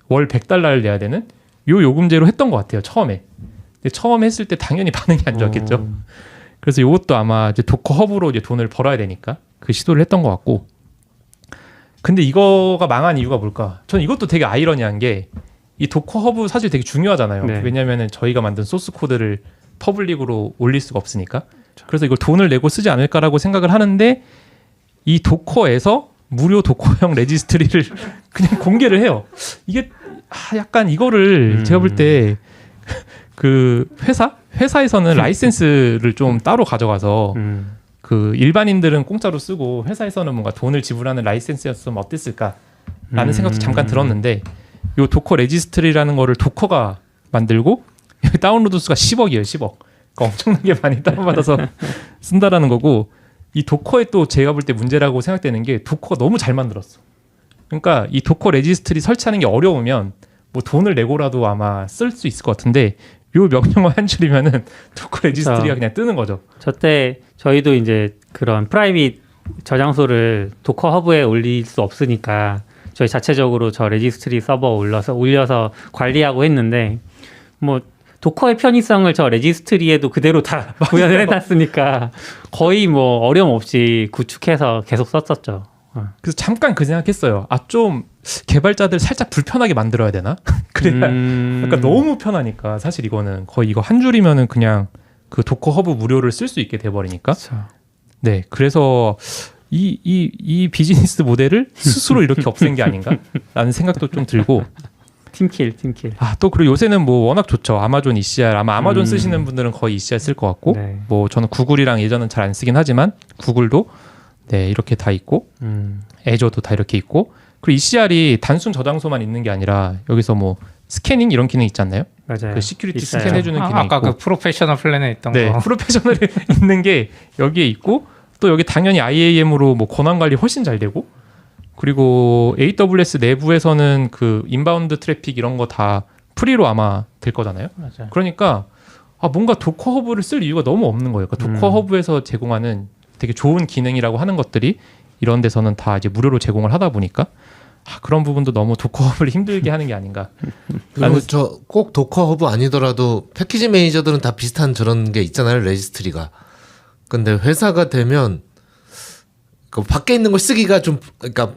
월 $100를 내야 되는 요 요금제로 했던 것 같아요. 처음에. 근데 처음 했을 때 당연히 반응이 안 좋았겠죠. 그래서 이것도 아마 이제 도커 허브로 이제 돈을 벌어야 되니까 그 시도를 했던 것 같고. 근데 이거가 망한 이유가 뭘까? 저는 이것도 되게 아이러니한 게 이 도커 허브 사실 되게 중요하잖아요. 네. 왜냐면은 저희가 만든 소스 코드를 퍼블릭으로 올릴 수가 없으니까. 그래서 이걸 돈을 내고 쓰지 않을까라고 생각을 하는데 이 도커에서 무료 도커형 레지스트리를 그냥 공개를 해요. 이게 약간 이거를 제가 볼 때 그 회사에서는 라이센스를 좀 따로 가져가서 그 일반인들은 공짜로 쓰고 회사에서는 뭔가 돈을 지불하는 라이센스였으면 어땠을까라는 생각도 잠깐 들었는데 요 도커 레지스트리라는 거를 도커가 만들고 다운로드 수가 10억이에요. 10억. 그러니까 엄청나게 많이 다운받아서 쓴다라는 거고 이 도커의 또 제가 볼 때 문제라고 생각되는 게 도커가 너무 잘 만들었어. 그러니까 이 도커 레지스트리 설치하는 게 어려우면 뭐 돈을 내고라도 아마 쓸 수 있을 것 같은데 요 명령어 한 줄이면은 도커 레지스트리가 그냥 뜨는 거죠. 저때 저희도 이제 그런 프라이빗 저장소를 도커 허브에 올릴 수 없으니까 저희 자체적으로 저 레지스트리 서버 올려서 관리하고 했는데 뭐 도커의 편의성을 저 레지스트리에도 그대로 다 구현을 해놨으니까 거의 뭐 어려움 없이 구축해서 계속 썼었죠. 그래서 잠깐 그 생각했어요. 좀 개발자들 살짝 불편하게 만들어야 되나? 그래야 그러니까 너무 편하니까 사실 이거는 거의 이거 한 줄이면은 그냥 그 도커 허브 무료를 쓸 수 있게 돼버리니까. 그렇죠. 네, 그래서 이 비즈니스 모델을 스스로 이렇게 없앤 게 아닌가라는 생각도 좀 들고. 팀킬. 또 그리고 요새는 뭐 워낙 좋죠. 아마존 ECR 아마 아마존 쓰시는 분들은 거의 ECR 쓸 것 같고, 네. 뭐 저는 구글이랑 예전은 잘 안 쓰긴 하지만 구글도 네 이렇게 다 있고, 애저도 다 이렇게 있고, 그리고 ECR이 단순 저장소만 있는 게 아니라 여기서 뭐 스캐닝 이런 기능 있지 않나요? 맞아요. 그 시큐리티 있어요. 스캔해주는 기능 아까 있고, 그 프로페셔널 플랜에 있던 네, 거. 프로페셔널이 있는 게 여기에 있고, 또 여기 당연히 IAM으로 뭐 권한 관리 훨씬 잘 되고, 그리고 AWS 내부에서는 그 인바운드 트래픽 이런 거 다 프리로 아마 될 거잖아요. 맞아요. 그러니까 뭔가 도커 허브를 쓸 이유가 너무 없는 거예요. 그러니까 도커 허브에서 제공하는 되게 좋은 기능이라고 하는 것들이 이런 데서는 다 이제 무료로 제공을 하다 보니까 그런 부분도 너무 도커 허브를 힘들게 하는 게 아닌가. 그리고 저 꼭 도커 허브 아니더라도 패키지 매니저들은 다 비슷한 저런 게 있잖아요. 레지스트리가. 근데 회사가 되면 그 밖에 있는 걸 쓰기가 좀 그러니까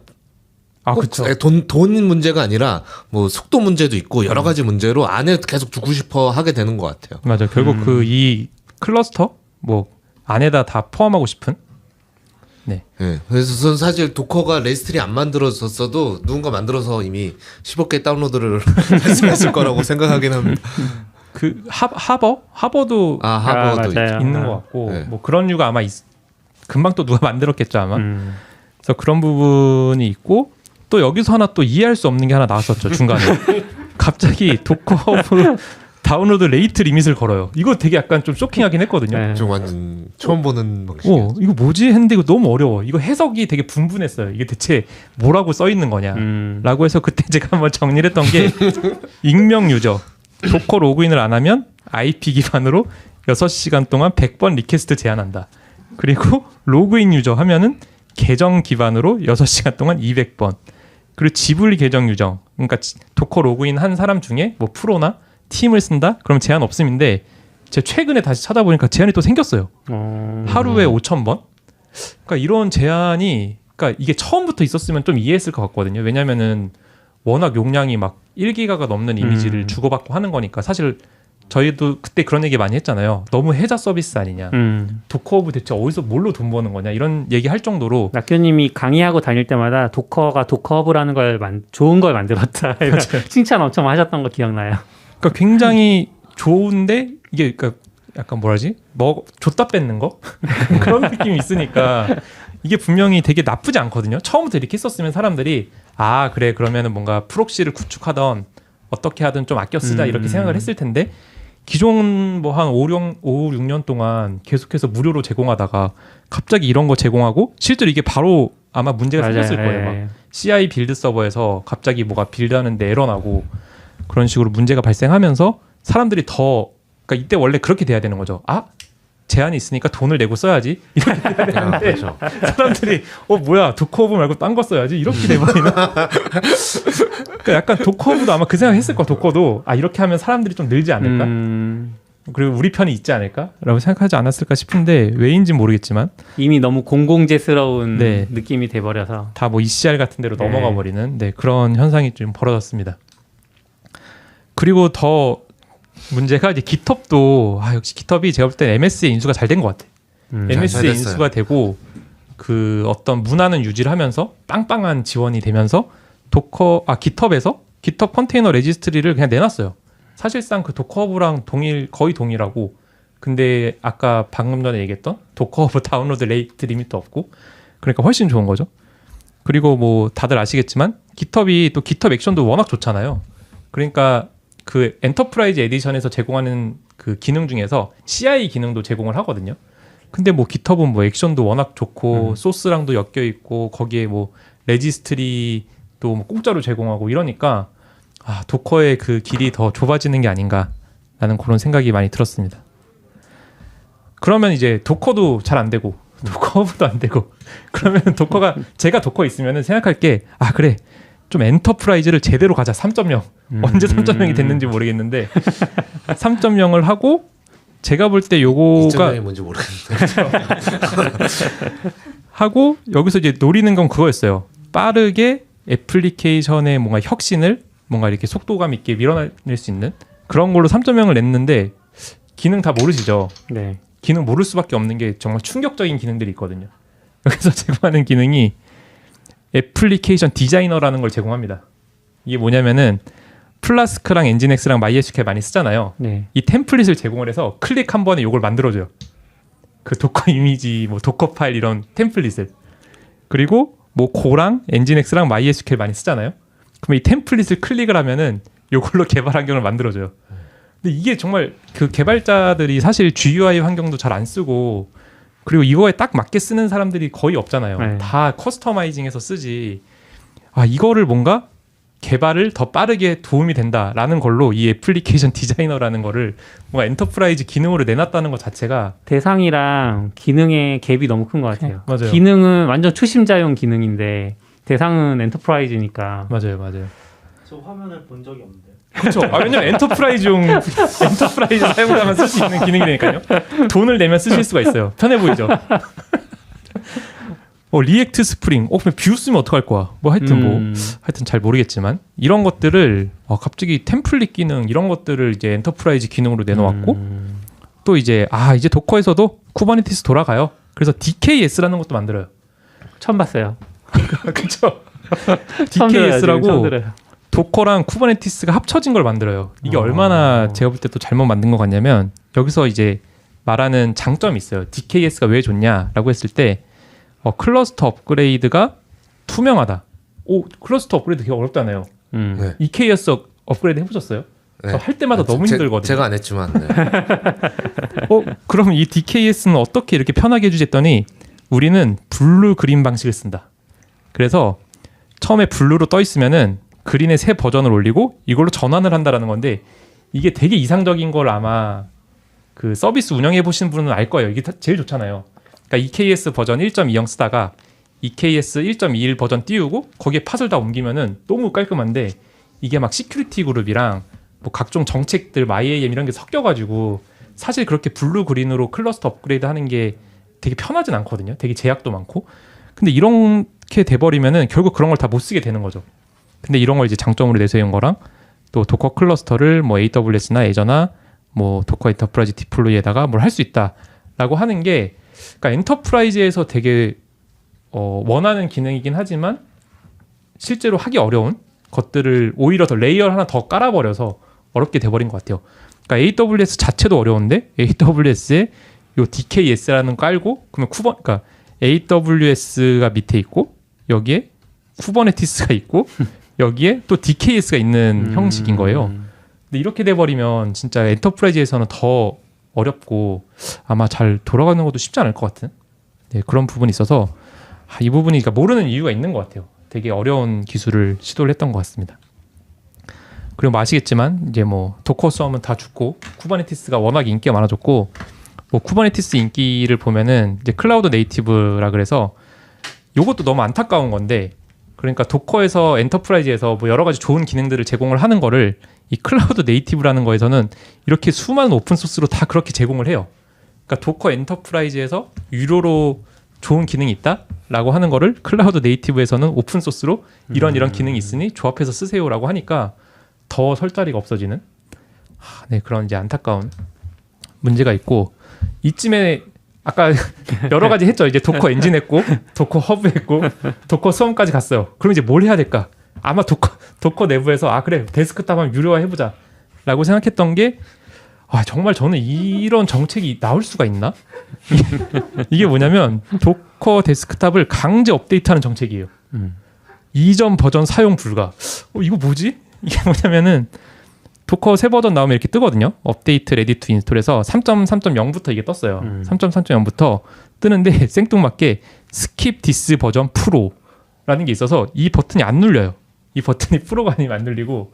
그렇죠. 돈 문제가 아니라 뭐 속도 문제도 있고 여러 가지 문제로 안에 계속 두고 싶어 하게 되는 것 같아요. 맞아. 결국 그 이 클러스터 뭐 안에다 다 포함하고 싶은. 네. 네. 그래서 저는 사실 도커가 레지스트리 안 만들어졌어도 누군가 만들어서 이미 15개 다운로드를 했을 거라고 생각하긴 합니다. 그 하버도 하버도 맞아요. 있는 것 같고 네. 뭐 그런 류가 아마 금방 또 누가 만들었겠죠 아마. 그래서 그런 부분이 있고 또 여기서 하나 또 이해할 수 없는 게 하나 나왔었죠 중간에. 갑자기 도커 허브 다운로드 레이트 리밋을 걸어요. 이거 되게 약간 좀 쇼킹하긴 했거든요. 네. 좀 완전 처음 보는 방식이에요. 이거 뭐지 했는데 이거 너무 어려워. 이거 해석이 되게 분분했어요. 이게 대체 뭐라고 써 있는 거냐라고 해서 그때 제가 한번 정리를 했던 게 익명 유저 도커 로그인을 안 하면 IP 기반으로 6시간 동안 100번 리퀘스트 제한한다. 그리고 로그인 유저 하면은 계정 기반으로 6시간 동안 200번. 그리고 지불 계정 유저. 그러니까 도커 로그인 한 사람 중에 뭐 프로나 팀을 쓴다? 그럼 제한 없음인데 제가 최근에 다시 찾아보니까 제한이 또 생겼어요. 하루에 5,000번? 그러니까 이런 제한이 그러니까 이게 처음부터 있었으면 좀 이해했을 것 같거든요. 왜냐면은 워낙 용량이 막 1기가가 넘는 이미지를 주고받고 하는 거니까 사실 저희도 그때 그런 얘기 많이 했잖아요. 너무 해자 서비스 아니냐. 도커허브 대체 어디서 뭘로 돈 버는 거냐 이런 얘기 할 정도로 낙교님이 강의하고 다닐 때마다 도커가 도커허브라는 걸 좋은 걸 만들었다. 이런 칭찬 엄청 하셨던 거 기억나요. 그러니까 굉장히 좋은데 이게 그러니까 약간 뭐라지? 뭐 줬다 뺏는 거? 그런 느낌이 있으니까 이게 분명히 되게 나쁘지 않거든요. 처음부터 이렇게 했었으면 사람들이 아 그래 그러면은 뭔가 프록시를 구축하던 어떻게 하든 좀 아껴 쓰자 이렇게 생각을 했을 텐데 기존 뭐 한 5, 6년 동안 계속해서 무료로 제공하다가 갑자기 이런 거 제공하고 실제로 이게 바로 아마 문제가 생겼을 거예요. 막 CI 빌드 서버에서 갑자기 뭐가 빌드하는데 에러 나고 그런 식으로 문제가 발생하면서 사람들이 더 그러니까 이때 원래 그렇게 돼야 되는 거죠. 아 제한이 있으니까 돈을 내고 써야지 이렇게 돼야 되는데 그렇죠. 사람들이 뭐야 도커허브 말고 딴 거 써야지 이렇게 돼버리는. 그러니까 약간 도커허브도 아마 그 생각했을 거야. 도커도 아 이렇게 하면 사람들이 좀 늘지 않을까? 그리고 우리 편이 있지 않을까라고 생각하지 않았을까 싶은데 왜인지 모르겠지만 이미 너무 공공재스러운 네. 느낌이 돼버려서 다 뭐 ECR 같은 데로 네. 넘어가 버리는 그런 현상이 좀 벌어졌습니다. 그리고 더 문제가 이제 GitHub도 역시 GitHub이 제가 볼 때 MS의 인수가 잘 된 것 같아. 잘 MS의 됐어요. 인수가 되고 그 어떤 문화는 유지를 하면서 빵빵한 지원이 되면서 GitHub에서 GitHub 컨테이너 레지스트리를 그냥 내놨어요. 사실상 그 도커허브랑 거의 동일하고 근데 아까 방금 전에 얘기했던 도커허브 다운로드 레이트 리미트 없고 그러니까 훨씬 좋은 거죠. 그리고 뭐 다들 아시겠지만 GitHub이 또 GitHub 액션도 워낙 좋잖아요. 그러니까 그 엔터프라이즈 에디션에서 제공하는 그 기능 중에서 CI 기능도 제공을 하거든요. 근데 뭐 GitHub은 뭐 액션도 워낙 좋고 소스랑도 엮여 있고 거기에 뭐 레지스트리도 뭐 공짜로 제공하고 이러니까 도커의 그 길이 더 좁아지는 게 아닌가라는 그런 생각이 많이 들었습니다. 그러면 이제 도커도 잘 안 되고 도커허브도 안 되고 그러면 도커가 제가 도커 있으면은 생각할 게 그래 좀 엔터프라이즈를 제대로 가자 3.0 언제 3.0이 됐는지 모르겠는데 3.0을 하고 제가 볼 때 요거가 2.0이 뭔지 모르겠는데 하고 여기서 이제 노리는 건 그거였어요. 빠르게 애플리케이션의 뭔가 혁신을 뭔가 이렇게 속도감 있게 밀어낼 수 있는 그런 걸로 3.0을 냈는데 기능 다 모르시죠? 네. 기능 모를 수밖에 없는 게 정말 충격적인 기능들이 있거든요. 여기서 제공하는 기능이 애플리케이션 디자이너라는 걸 제공합니다. 이게 뭐냐면은 플라스크랑 엔진엑스랑 MySQL 많이 쓰잖아요. 네. 이 템플릿을 제공을 해서 클릭 한 번에 이걸 만들어줘요. 그 도커 이미지, 뭐 도커 파일 이런 템플릿을. 그리고 뭐 고랑 엔진엑스랑 MySQL 많이 쓰잖아요. 그럼 이 템플릿을 클릭을 하면은 이걸로 개발 환경을 만들어줘요. 근데 이게 정말 그 개발자들이 사실 GUI 환경도 잘 안 쓰고 그리고 이거에 딱 맞게 쓰는 사람들이 거의 없잖아요. 네. 다 커스터마이징해서 쓰지. 이거를 뭔가 개발을 더 빠르게 도움이 된다라는 걸로 이 애플리케이션 디자이너라는 거를 뭔가 엔터프라이즈 기능으로 내놨다는 것 자체가 대상이랑 기능의 갭이 너무 큰 것 같아요. 맞아요. 기능은 완전 초심자용 기능인데 대상은 엔터프라이즈니까. 맞아요. 저 화면을 본 적이 없는데. 그렇죠. 왜냐면 엔터프라이즈 사용자만 쓸 수 있는 기능이니까요. 돈을 내면 쓰실 수가 있어요. 편해 보이죠. 리액트 스프링. 그럼 뷰 쓰면 어떡할 거야? 뭐 하여튼 잘 모르겠지만 이런 것들을 갑자기 템플릿 기능 이런 것들을 이제 엔터프라이즈 기능으로 내놓았고 또 이제 이제 도커에서도 쿠버네티스 돌아가요. 그래서 DKS라는 것도 만들어요. 처음 봤어요. 그렇죠. 처음 DKS라고 들어요. 도커랑 쿠버네티스가 합쳐진 걸 만들어요. 이게 얼마나 제가 볼 때 또 잘못 만든 것 같냐면 여기서 이제 말하는 장점이 있어요. DKS가 왜 좋냐라고 했을 때 클러스터 업그레이드가 투명하다. 클러스터 업그레이드 되게 어렵잖아요. 네. EKS 업그레이드 해보셨어요? 네. 저 할 때마다 너무 힘들거든요. 제가 안 했지만 네. 그럼 이 DKS는 어떻게 이렇게 편하게 해주지 했더니 우리는 블루 그린 방식을 쓴다. 그래서 처음에 블루로 떠 있으면은 그린의 새 버전을 올리고 이걸로 전환을 한다라는 건데 이게 되게 이상적인 걸 아마 그 서비스 운영해 보신 분은 알 거예요. 이게 제일 좋잖아요. 그러니까 EKS 버전 1.20 쓰다가 EKS 1.21 버전 띄우고 거기에 팟을 다 옮기면은 너무 깔끔한데 이게 막 시큐리티 그룹이랑 뭐 각종 정책들 MyAM 이런 게 섞여가지고 사실 그렇게 블루 그린으로 클러스터 업그레이드 하는 게 되게 편하진 않거든요. 되게 제약도 많고. 근데 이런 이렇게 돼버리면은 결국 그런 걸 다 못 쓰게 되는 거죠. 근데 이런 걸 이제 장점으로 내세운 거랑 또 도커 클러스터를 뭐 AWS나 애저나 뭐 도커 엔터프라이즈 디플로이에다가 뭘 할 수 있다라고 하는 게 그러니까 엔터프라이즈에서 되게 원하는 기능이긴 하지만 실제로 하기 어려운 것들을 오히려 더 레이어 하나 더 깔아버려서 어렵게 돼버린 것 같아요. 그러니까 AWS 자체도 어려운데 AWS에 요 DKS라는 깔고 그러면 그러니까 AWS가 밑에 있고 여기에 쿠버네티스가 있고 여기에 또 DKS가 있는 형식인 거예요. 근데 이렇게 돼버리면 진짜 엔터프라이즈에서는 더 어렵고 아마 잘 돌아가는 것도 쉽지 않을 것 같은 그런 부분이 있어서 이 부분이 그러니까 모르는 이유가 있는 것 같아요. 되게 어려운 기술을 시도를 했던 것 같습니다. 그리고 뭐 아시겠지만 이제 뭐 도커 썸은 다 죽고 쿠버네티스가 워낙 인기가 많아졌고 뭐 쿠버네티스 인기를 보면은 이제 클라우드 네이티브라 그래서 요것도 너무 안타까운 건데 그러니까 도커에서 엔터프라이즈에서 뭐 여러 가지 좋은 기능들을 제공을 하는 거를 이 클라우드 네이티브라는 거에서는 이렇게 수많은 오픈 소스로 다 그렇게 제공을 해요. 그러니까 도커 엔터프라이즈에서 유료로 좋은 기능이 있다라고 하는 거를 클라우드 네이티브에서는 오픈 소스로 이런 기능이 있으니 조합해서 쓰세요라고 하니까 더 설 자리가 없어지는 네, 그런 이제 안타까운 문제가 있고 이쯤에 아까 여러 가지 했죠. 이제 도커 엔진 했고 도커 허브 했고 도커 스웜까지 갔어요. 그럼 이제 뭘 해야 될까? 아마 도커 내부에서 그래 데스크탑 하면 유료화 해보자 라고 생각했던 게 정말 저는 이런 정책이 나올 수가 있나? 이게 뭐냐면 도커 데스크탑을 강제 업데이트하는 정책이에요. 이전 버전 사용 불가. 이거 뭐지? 이게 뭐냐면은 도커 새 버전 나오면 이렇게 뜨거든요. 업데이트 레디 투 인스톨에서 3.3.0부터 이게 떴어요. 3.3.0부터 뜨는데 생뚱맞게 스킵 디스 버전 프로라는 게 있어서 이 버튼이 안 눌려요. 이 버튼이 프로가 아니면 안 눌리고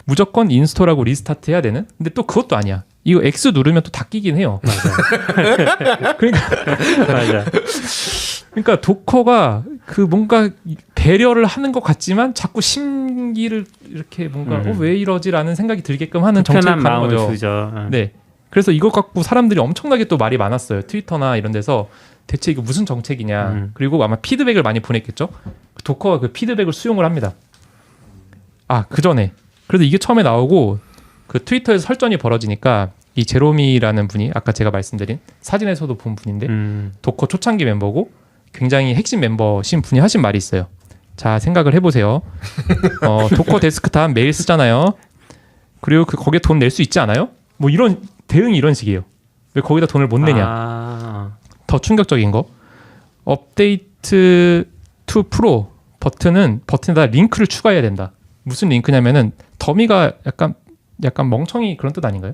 무조건 인스톨하고 리스타트 해야 되는. 근데 또 그것도 아니야. 이거 X 누르면 또 다 끼긴 해요. 맞아. 그러니까 도커가 그 뭔가 배려를 하는 것 같지만 자꾸 심기를 이렇게 뭔가 왜 이러지라는 생각이 들게끔 하는 정책을 하는 거죠. 주죠. 네. 그래서 이거 갖고 사람들이 엄청나게 또 말이 많았어요. 트위터나 이런 데서 대체 이거 무슨 정책이냐. 그리고 아마 피드백을 많이 보냈겠죠. 도커가 그 피드백을 수용을 합니다. 그 전에. 그래서 이게 처음에 나오고 그 트위터에서 설전이 벌어지니까 이 제로미라는 분이 아까 제가 말씀드린 사진에서도 본 분인데 도커 초창기 멤버고 굉장히 핵심 멤버신 분이 하신 말이 있어요. 자, 생각을 해보세요. 도커 데스크탑 매일 쓰잖아요. 그리고 거기에 돈 낼 수 있지 않아요? 뭐 이런 대응이 이런 식이에요. 왜 거기다 돈을 못 내냐? 더 충격적인 거. 업데이트 투 프로 버튼에다 링크를 추가해야 된다. 무슨 링크냐면은 더미가 약간 멍청이 그런 뜻 아닌가요?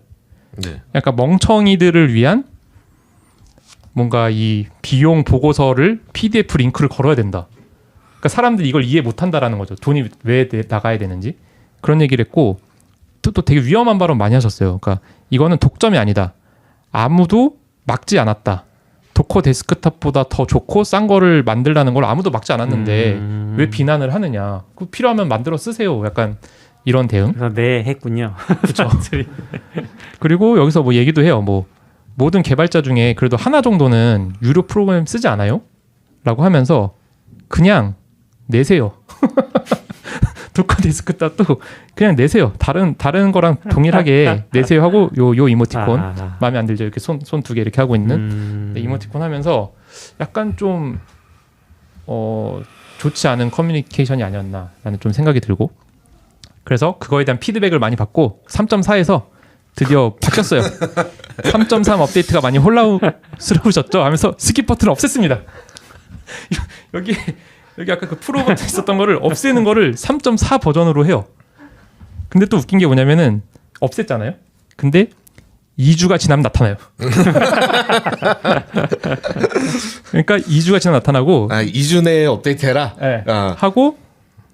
네. 약간 멍청이들을 위한 뭔가 이 비용 보고서를 PDF 링크를 걸어야 된다. 그러니까 사람들이 이걸 이해 못한다라는 거죠. 돈이 왜 나가야 되는지 그런 얘기를 했고 또 되게 위험한 발언 많이 하셨어요. 그러니까 이거는 독점이 아니다. 아무도 막지 않았다. 도커 데스크탑보다 더 좋고 싼 거를 만들라는 걸 아무도 막지 않았는데 왜 비난을 하느냐. 필요하면 만들어 쓰세요. 약간 이런 대응. 그래서 네 했군요. 그렇죠. 그리고 여기서 뭐 얘기도 해요. 뭐 모든 개발자 중에 그래도 하나 정도는 유료 프로그램 쓰지 않아요? 라고 하면서 그냥 내세요. 도커 데스크탑도 그냥 내세요. 다른 거랑 동일하게 내세요 하고 요 이모티콘 마음에 안 들죠? 이렇게 손 두 개 이렇게 하고 있는 이모티콘 하면서 약간 좀 좋지 않은 커뮤니케이션이 아니었나라는 좀 생각이 들고 그래서 그거에 대한 피드백을 많이 받고 3.4에서 드디어 바뀌었어요. 3.3 업데이트가 많이 혼란스러우셨죠? 하면서 스킵 버튼을 없앴습니다. 여기 아까 그 프로 버튼 있었던 거를 없애는 거를 3.4 버전으로 해요. 근데 또 웃긴 게 뭐냐면은 없앴잖아요. 근데 2주가 지나면 나타나요. 그러니까 2주가 지나면 나타나고 2주 내에 업데이트해라. 네. 하고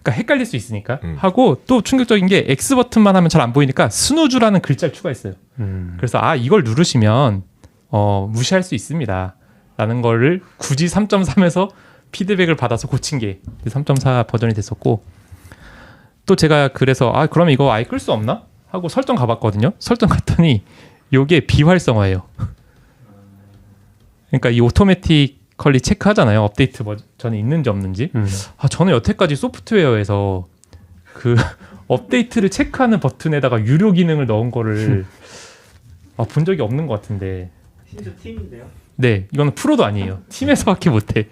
그러니까 헷갈릴 수 있으니까 하고 또 충격적인 게 X 버튼만 하면 잘 안 보이니까 스누즈라는 글자를 추가했어요. 그래서 이걸 누르시면 무시할 수 있습니다. 라는 거를 굳이 3.3에서 피드백을 받아서 고친 게 3.4 버전이 됐었고 또 제가 그래서 그럼 이거 아예 끌 수 없나? 하고 설정 가봤거든요. 설정 갔더니 이게 비활성화예요. 그러니까 이 오토매틱 피리오디컬리 체크하잖아요. 업데이트 버전이 있는지 없는지. 저는 여태까지 소프트웨어에서 그 업데이트를 체크하는 버튼에다가 유료 기능을 넣은 거를 본 적이 없는 것 같은데. 심지어 팀인데요. 네, 이거는 프로도 아니에요. 팀에서밖에 못해.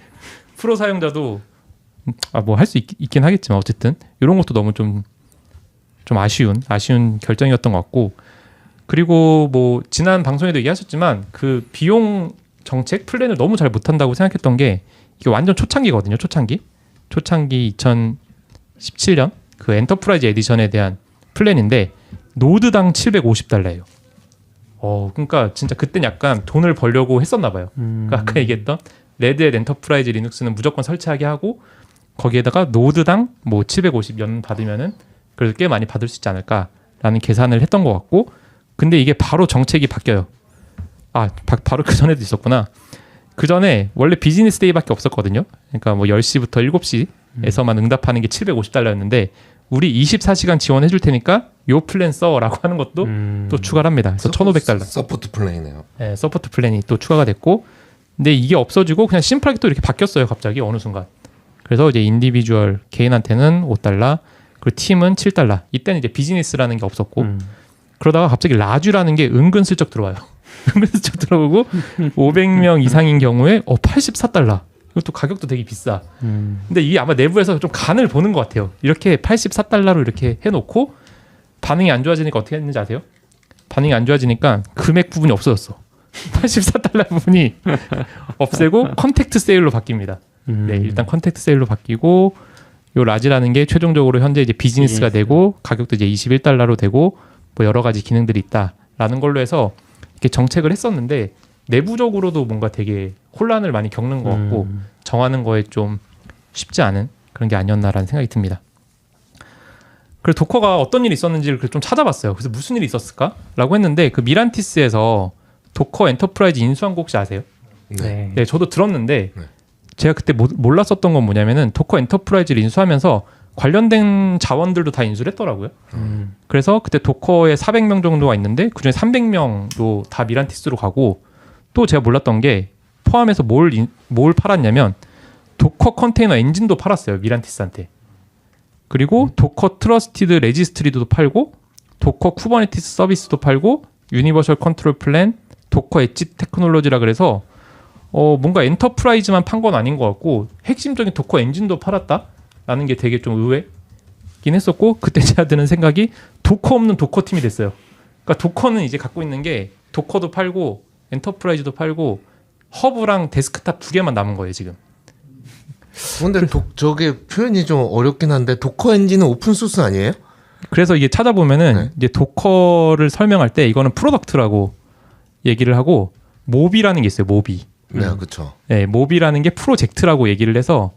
프로 사용자도 뭐 할 수 있긴 하겠지만 어쨌든 이런 것도 너무 좀 아쉬운 결정이었던 것 같고, 그리고 뭐 지난 방송에도 얘기하셨지만 그 비용 정책 플랜을 너무 잘 못한다고 생각했던 게 이게 완전 초창기거든요. 초창기 2017년 그 엔터프라이즈 에디션에 대한 플랜인데 노드당 $750예요. 그러니까 진짜 그땐 약간 돈을 벌려고 했었나 봐요. 그러니까 아까 얘기했던 레드햇 엔터프라이즈 리눅스는 무조건 설치하게 하고 거기에다가 노드당 뭐 750연 받으면은 그래도 꽤 많이 받을 수 있지 않을까라는 계산을 했던 것 같고, 근데 이게 바로 정책이 바뀌어요. 바로 그 전에도 있었구나. 그 전에 원래 비즈니스 데이밖에 없었거든요. 그러니까 뭐 10시부터 7시에서만 응답하는 게 $750였는데 우리 24시간 지원해 줄 테니까 요 플랜 써라고 하는 것도 또 추가를 합니다. 그래서 $1,500. 서포트 플랜이네요. 네, 서포트 플랜이 또 추가가 됐고, 근데 이게 없어지고 그냥 심플하게 또 이렇게 바뀌었어요. 갑자기 어느 순간. 그래서 이제 인디비주얼 개인한테는 $5, 그리고 팀은 $7. 이때는 이제 비즈니스라는 게 없었고, 그러다가 갑자기 라주라는 게 은근슬쩍 들어와요. 은근슬쩍 들어오고 500명 이상인 경우에 $84. 이것도 가격도 되게 비싸. 근데 이게 아마 내부에서 좀 간을 보는 것 같아요. 이렇게 $84로 이렇게 해놓고 반응이 안 좋아지니까 어떻게 했는지 아세요? 반응이 안 좋아지니까 금액 부분이 없어졌어. $84 부분이 없애고 컨택트 세일로 바뀝니다. 네, 일단 컨택트 세일로 바뀌고 요 라지라는 게 최종적으로 현재 이제 비즈니스가 되고 가격도 이제 $21로 되고 뭐 여러 가지 기능들이 있다라는 걸로 해서 이렇게 정책을 했었는데 내부적으로도 뭔가 되게 혼란을 많이 겪는 것 같고 정하는 거에 좀 쉽지 않은 그런 게 아니었나라는 생각이 듭니다. 그래서 도커가 어떤 일이 있었는지를 좀 찾아봤어요. 그래서 무슨 일이 있었을까라고 했는데 그 미란티스에서 도커 엔터프라이즈 인수한 거 혹시 아세요? 네. 네, 저도 들었는데 네. 제가 그때 몰랐었던 건 뭐냐면은 도커 엔터프라이즈를 인수하면서 관련된 자원들도 다 인수를 했더라고요. 그래서 그때 도커에 400명 정도가 있는데 그중에 300명도 다 미란티스로 가고, 또 제가 몰랐던 게 포함해서 뭘 팔았냐면 도커 컨테이너 엔진도 팔았어요. 미란티스한테. 그리고 도커 트러스티드 레지스트리도 팔고 도커 쿠버네티스 서비스도 팔고 유니버셜 컨트롤 플랜, 도커 엣지 테크놀로지라 그래서 뭔가 엔터프라이즈만 판 건 아닌 것 같고 핵심적인 도커 엔진도 팔았다라는 게 되게 좀 의외긴 했었고, 그때 제가 드는 생각이 도커 없는 도커 팀이 됐어요. 그러니까 도커는 이제 갖고 있는 게 도커도 팔고 엔터프라이즈도 팔고 허브랑 데스크탑 2개만 남은 거예요 지금. 근데 저게 표현이 좀 어렵긴 한데 도커 엔진은 오픈 소스 아니에요? 그래서 이게 찾아보면은 이제 도커를 설명할 때 이거는 프로덕트라고 얘기를 하고 모비라는 게 있어요. 모비. 네, 그렇죠. 네, 모비라는 게 프로젝트라고 얘기를 해서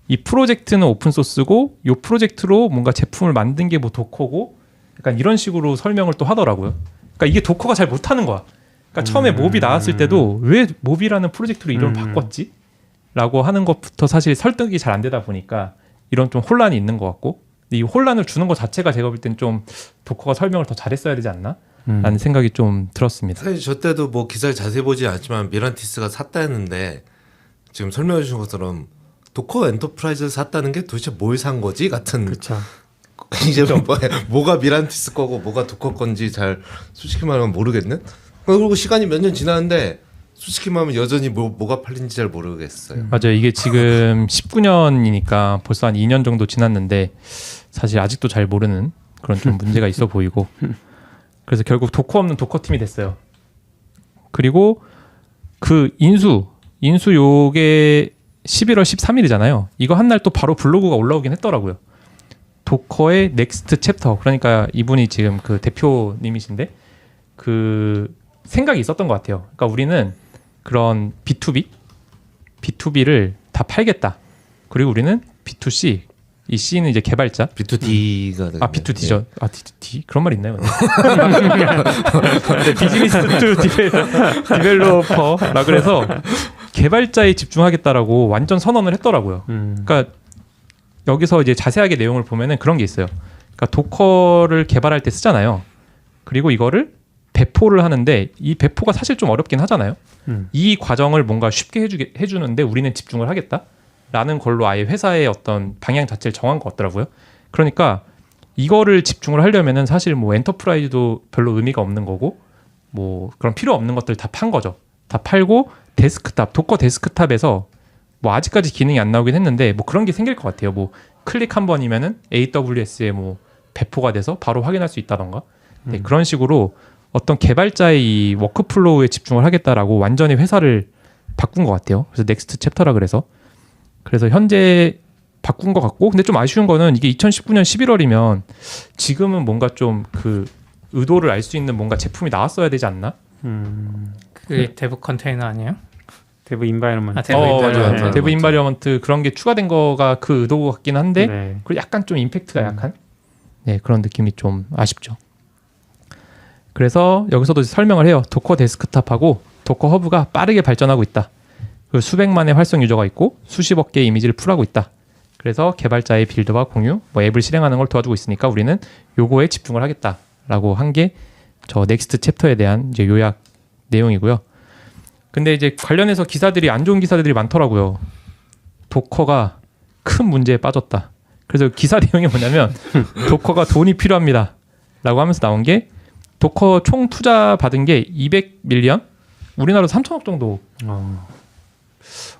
이 프로젝트는 오픈 소스고 이 프로젝트로 뭔가 제품을 만든 게 뭐 도커고 약간 이런 식으로 설명을 또 하더라고요. 그러니까 이게 도커가 잘 못하는 거야. 그러니까 처음에 모비 나왔을 때도 왜 모비라는 프로젝트로 이름을 바꿨지? 라고 하는 것부터 사실 설득이 잘 안 되다 보니까 이런 좀 혼란이 있는 것 같고, 이 혼란을 주는 것 자체가 제가 볼 땐 좀 도커가 설명을 더 잘했어야 되지 않나? 라는 생각이 좀 들었습니다. 사실 저 때도 뭐 기사를 자세히 보지 않았지만 미란티스가 샀다 했는데 지금 설명해 주신 것처럼 도커 엔터프라이즈를 샀다는 게 도대체 뭘 산 거지? 같은. 그렇죠. 이제 뭐가 미란티스 거고 뭐가 도커 건지 잘 솔직히 말하면 모르겠는? 그리고 시간이 몇 년 지났는데 솔직히 말하면 여전히 뭐가 팔린지 잘 모르겠어요. 맞아요. 이게 지금 19년이니까 벌써 한 2년 정도 지났는데 사실 아직도 잘 모르는 그런 좀 문제가 있어 보이고, 그래서 결국 도커 없는 도커 팀이 됐어요. 그리고 그 인수 요게 11월 13일이잖아요. 이거 한 날 또 바로 블로그가 올라오긴 했더라고요. 도커의 넥스트 챕터. 그러니까 이분이 지금 그 대표님이신데 그 생각이 있었던 것 같아요. 그러니까 우리는 그런 B2B를 다 팔겠다. 그리고 우리는 B2C, 이 C는 이제 개발자. B2D가 B2D죠. D 그런 말 있나요? 네, 비즈니스 투 디벨로퍼라 그래서 개발자에 집중하겠다라고 완전 선언을 했더라고요. 그러니까 여기서 이제 자세하게 내용을 보면은 그런 게 있어요. 그러니까 도커를 개발할 때 쓰잖아요. 그리고 이거를 배포를 하는데 이 배포가 사실 좀 어렵긴 하잖아요. 음. 이 과정을 뭔가 쉽게 해주는데 우리는 집중을 하겠다라는 걸로 아예 회사의 어떤 방향 자체를 정한 것 같더라고요. 그러니까 이거를 집중을 하려면은 사실 뭐 엔터프라이즈도 별로 의미가 없는 거고 뭐 그런 필요 없는 것들 다 판 거죠. 다 팔고 데스크탑, 도커 데스크탑에서 뭐 아직까지 기능이 안 나오긴 했는데 뭐 그런 게 생길 것 같아요. 뭐 클릭 한 번이면은 AWS에 뭐 배포가 돼서 바로 확인할 수 있다던가 네, 그런 식으로 어떤 개발자의 이 워크플로우에 집중을 하겠다라고 완전히 회사를 바꾼 것 같아요. 그래서 넥스트 챕터라 그래서 현재 바꾼 것 같고 근데 좀 아쉬운 거는 이게 2019년 11월이면 지금은 뭔가 좀 그 의도를 알 수 있는 뭔가 제품이 나왔어야 되지 않나? 그게 데브 컨테이너 아니에요? 데브 인바이러먼트. 아, 데브 맞아요. 인바이러먼트. 네. 데브 인바이러먼트 그런 게 추가된 거가 그 의도 같긴 한데 네. 그리고 약간 좀 임팩트가 약한 네, 그런 느낌이 좀 아쉽죠. 그래서 여기서도 설명을 해요. 도커 데스크탑하고 도커 허브가 빠르게 발전하고 있다. 그리고 수백만의 활성 유저가 있고 수십억 개의 이미지를 풀하고 있다. 그래서 개발자의 빌드와 공유, 뭐 앱을 실행하는 걸 도와주고 있으니까 우리는 요거에 집중을 하겠다라고 한 게 저 넥스트 챕터에 대한 이제 요약 내용이고요. 근데 이제 관련해서 기사들이 안 좋은 기사들이 많더라고요. 도커가 큰 문제에 빠졌다. 그래서 기사 내용이 뭐냐면 도커가 돈이 필요합니다. 라고 하면서 나온 게 도커 총 투자 받은 게 200밀리언? 우리나라로 3천억 정도.